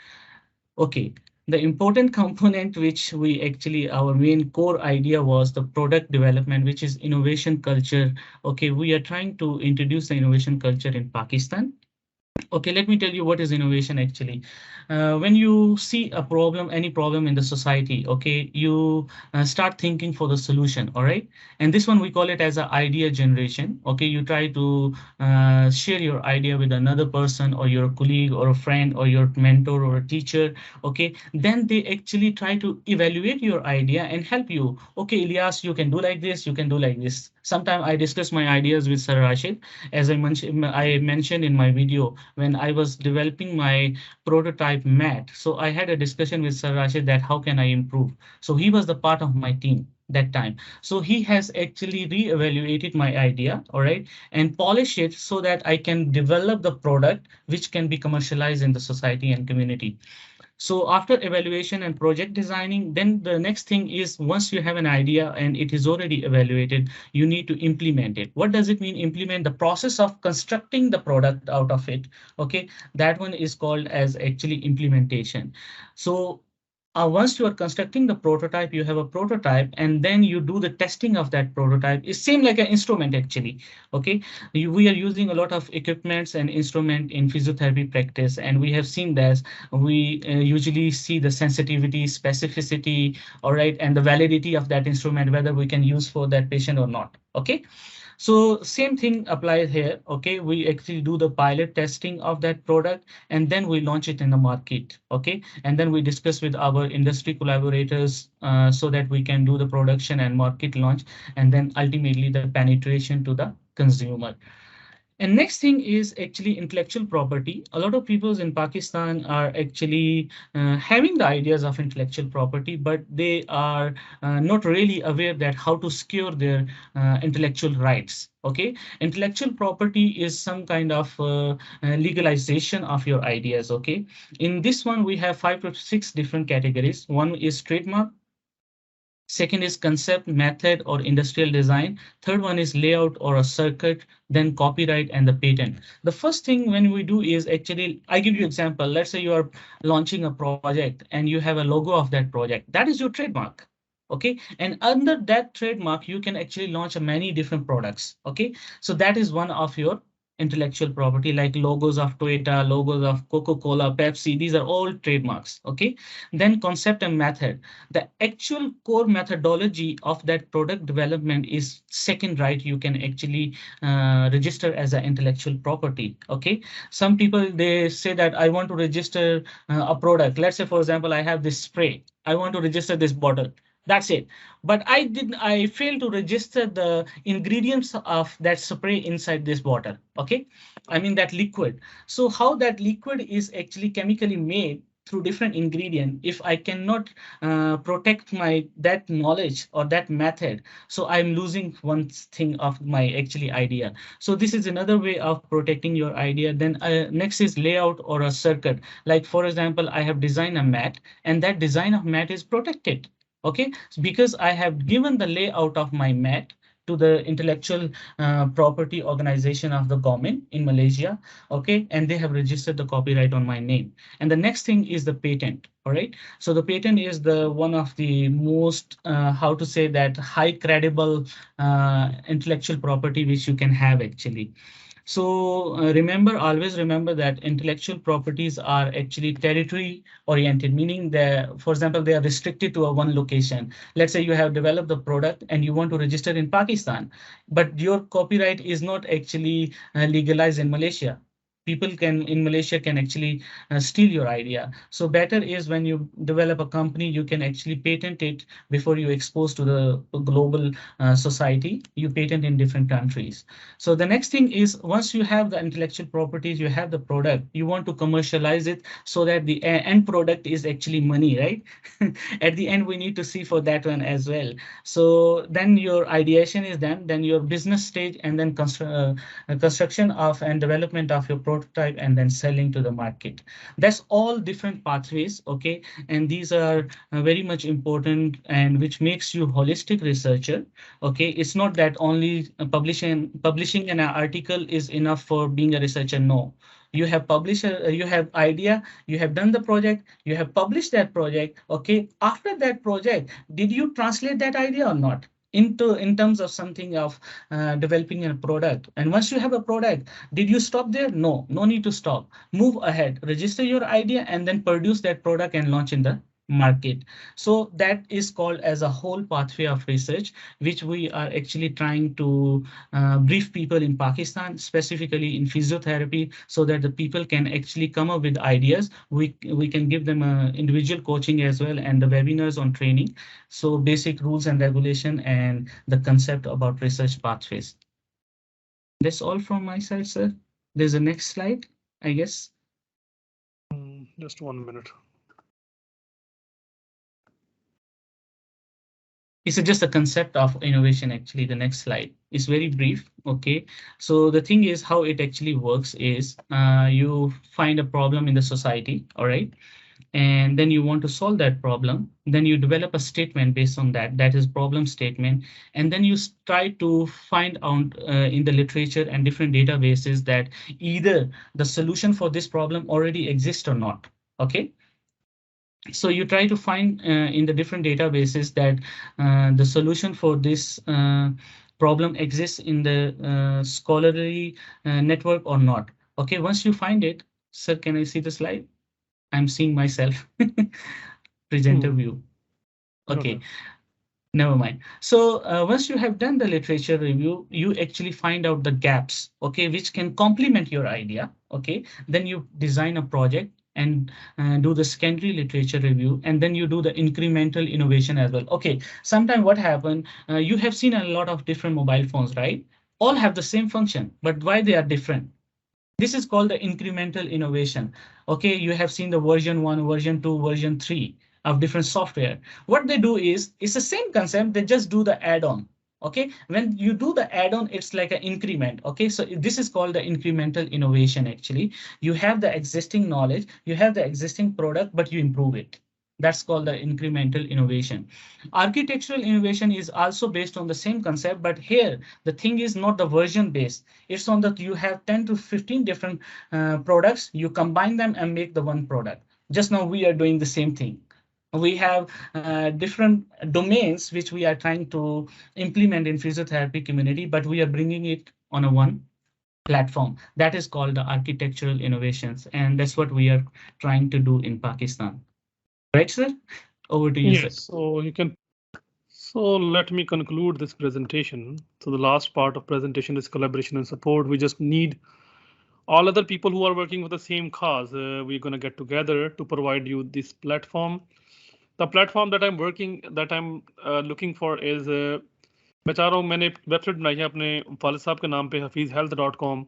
Okay, the important component which we actually, our main core idea was the product development, which is innovation culture. Okay, we are trying to introduce the innovation culture in Pakistan. Okay, let me tell you what is innovation actually. When you see a problem, any problem in the society, okay, you start thinking for the solution, all right? And this one we call it as an idea generation. Okay, you try to share your idea with another person or your colleague or a friend or your mentor or a teacher. Okay, then they actually try to evaluate your idea and help you. Okay, Ilyas, you can do like this, you can do like this. Sometimes I discuss my ideas with Sir Rashid, as I mentioned in my video when I was developing my prototype mat. So I had a discussion with Sir Rashid that how can I improve. So he was the part of my team that time. So he has actually re-evaluated my idea, all right, and polish it so that I can develop the product which can be commercialized in the society and community. So after evaluation and project designing, then the next thing is once you have an idea and it is already evaluated, you need to implement it. What does it mean implement? The process of constructing the product out of it. Okay, that one is called as actually implementation. So once you are constructing the prototype, you have a prototype, and then you do the testing of that prototype. It's same like an instrument actually. Okay, we are using a lot of equipments and instrument in physiotherapy practice, and we have seen that we usually see the sensitivity, specificity, all right, and the validity of that instrument, whether we can use for that patient or not. Okay, so same thing applies here. Okay, we actually do the pilot testing of that product and then we launch it in the market. Okay, and then we discuss with our industry collaborators so that we can do the production and market launch and then ultimately the penetration to the consumer. And next thing is actually intellectual property. A lot of people in Pakistan are actually having the ideas of intellectual property, but they are not really aware that how to secure their intellectual rights. Okay, intellectual property is some kind of legalization of your ideas. Okay, in this one we have 5 to 6 different categories. One is trademark. Second is concept, method, or industrial design. Third one is layout or a circuit, then copyright and the patent. The first thing when we do is actually, I give you example. Let's say you are launching a project and you have a logo of that project. That is your trademark. Okay, and under that trademark, you can actually launch many different products. Okay, so that is one of your intellectual property, like logos of Toyota, logos of Coca-Cola, Pepsi. These are all trademarks. Okay, then concept and method. The actual core methodology of that product development is second right. You can actually register as an intellectual property. Okay, some people they say that I want to register a product. Let's say, for example, I have this spray. I want to register this bottle. That's it. But I failed to register the ingredients of that spray inside this bottle. Okay, I mean that liquid. So how that liquid is actually chemically made through different ingredient, if I cannot protect my that knowledge or that method, so I'm losing one thing of my actually idea. So this is another way of protecting your idea. Then next is layout or a circuit. Like for example, I have designed a mat and that design of mat is protected. Okay, because I have given the layout of my mat to the intellectual property organization of the government in Malaysia. Okay, and they have registered the copyright on my name. And the next thing is the patent. All right, so the patent is the one of the most how to say that high credible intellectual property which you can have actually. So remember, always remember that intellectual properties are actually territory oriented, meaning that, for example, they are restricted to a one location. Let's say you have developed the product and you want to register in Pakistan, but your copyright is not actually legalized in Malaysia. people can in Malaysia can actually steal your idea. So better is when you develop a company, you can actually patent it before you expose to the global society. You patent in different countries. So the next thing is once you have the intellectual properties, you have the product, you want to commercialize it so that the end product is actually money, right? At the end, we need to see for that one as well. So then your ideation is done, then your business stage, and then construction of and development of your prototype, and then selling to the market. That's all different pathways, okay? And these are very much important, and which makes you holistic researcher, okay? It's not that only publishing an article is enough for being a researcher. No, you have published, you have idea, you have done the project, you have published that project, okay? After that project, did you translate that idea or not into in terms of something of developing a product? And once you have a product, did you stop there? No, no need to stop. Move ahead, register your idea, and then produce that product and launch in the market. So that is called as a whole pathway of research, which we are actually trying to brief people in Pakistan, specifically in physiotherapy, so that the people can actually come up with ideas. We can give them individual coaching as well, and the webinars on training. So basic rules and regulation and the concept about research pathways. That's all from my side, sir. There's a next slide, I guess. Just 1 minute. It's just a concept of innovation. Actually, the next slide is very brief. Okay, so the thing is how it actually works is you find a problem in the society, all right, and then you want to solve that problem. Then you develop a statement based on that. That is problem statement, and then you try to find out in the literature and different databases that either the solution for this problem already exists or not. Okay. So you try to find in the different databases that the solution for this problem exists in the scholarly network or not. Okay, once you find it, sir, can I see the slide? I'm seeing myself. Presenter view. Okay. Never mind. So once you have done the literature review, you actually find out the gaps, okay, which can complement your idea. Okay, then you design a project and do the secondary literature review, and then you do the incremental innovation as well. Okay, sometimes what happened, you have seen a lot of different mobile phones, right? All have the same function, but why they are different? This is called the incremental innovation. Okay, you have seen the version 1, version 2, version 3 of different software. What they do is, it's the same concept, they just do the add-on. Okay, when you do the add-on, it's like an increment. Okay, so this is called the incremental innovation. Actually, you have the existing knowledge, you have the existing product, but you improve it. That's called the incremental innovation. Architectural innovation is also based on the same concept, but here the thing is not the version based. It's on that you have 10 to 15 different products, you combine them and make the one product. Just now we are doing the same thing. We have different domains which we are trying to implement in physiotherapy community, but we are bringing it on a one platform. That is called the architectural innovations, and that's what we are trying to do in Pakistan. Right, sir? Over to you, yes, sir. So you can. So let me conclude this presentation. So the last part of presentation is collaboration and support. We just need all other people who are working with the same cause. We're going to get together to provide you this platform. The platform that I'm looking for is मैं चाह रहा हूँ, मैंने website बनाई है अपने वालिद साहब के नाम पे hafizhealth.com.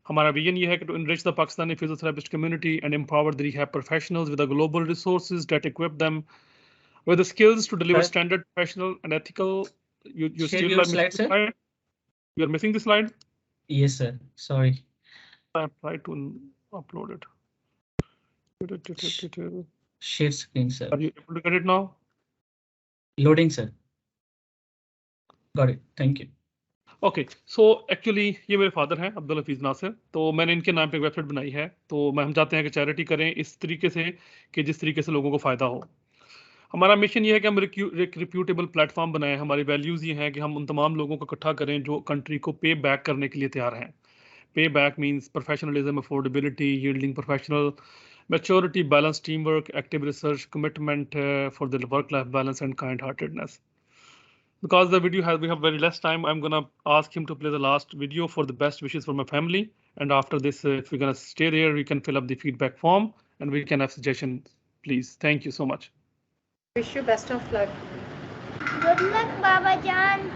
हमारा विजन ये है कि to enrich the Pakistani physiotherapist community and empower the rehab professionals with the global resources that equip them with the skills to deliver standard, professional, and ethical. You Share still your are slide, missing the sir. slide? You are missing the slide? Yes, sir. Sorry. I tried to upload it. Share screen, sir. Are you able to get it now? Loading, sir. Got it. Thank you. Okay so actually ये मेरे father हैं अब्दुल हफीज़ नासिर, तो मैंने इनके नाम पे एक website बनाई है। तो हम चाहते हैं कि चैरिटी करें इस तरीके से कि जिस तरीके से लोगों को फ़ायदा हो। हमारा मिशन ये है कि हम एक रिप्यूटेबल प्लेटफॉर्म बनाएं। हमारी वैल्यूज़ ये हैं कि हम उन तमाम लोगों को इकट्ठा करें जो कंट्री को पे बैक करने के लिए तैयार हैं। पे back means professionalism, affordability, yielding professional, maturity, balance, team work, active research, commitment for the work life balance and kind heartedness. Because the video we have very less time, I'm gonna ask him to play the last video for the best wishes for my family. And after this, if we're gonna stay there, we can fill up the feedback form and we can have suggestions, please. Thank you so much. Wish you best of luck. Good luck, Baba Jan.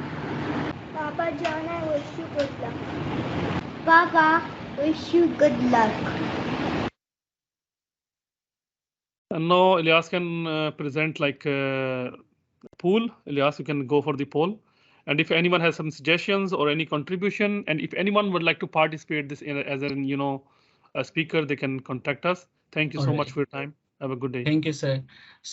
Baba Jan, I wish you good luck. Baba, wish you good luck. And now Ilyas can present like poll. Ilyas, you can go for the poll. And if anyone has some suggestions or any contribution, and if anyone would like to participate this as a speaker, they can contact us. Thank you so much for your time. Have a good day. Thank you, sir.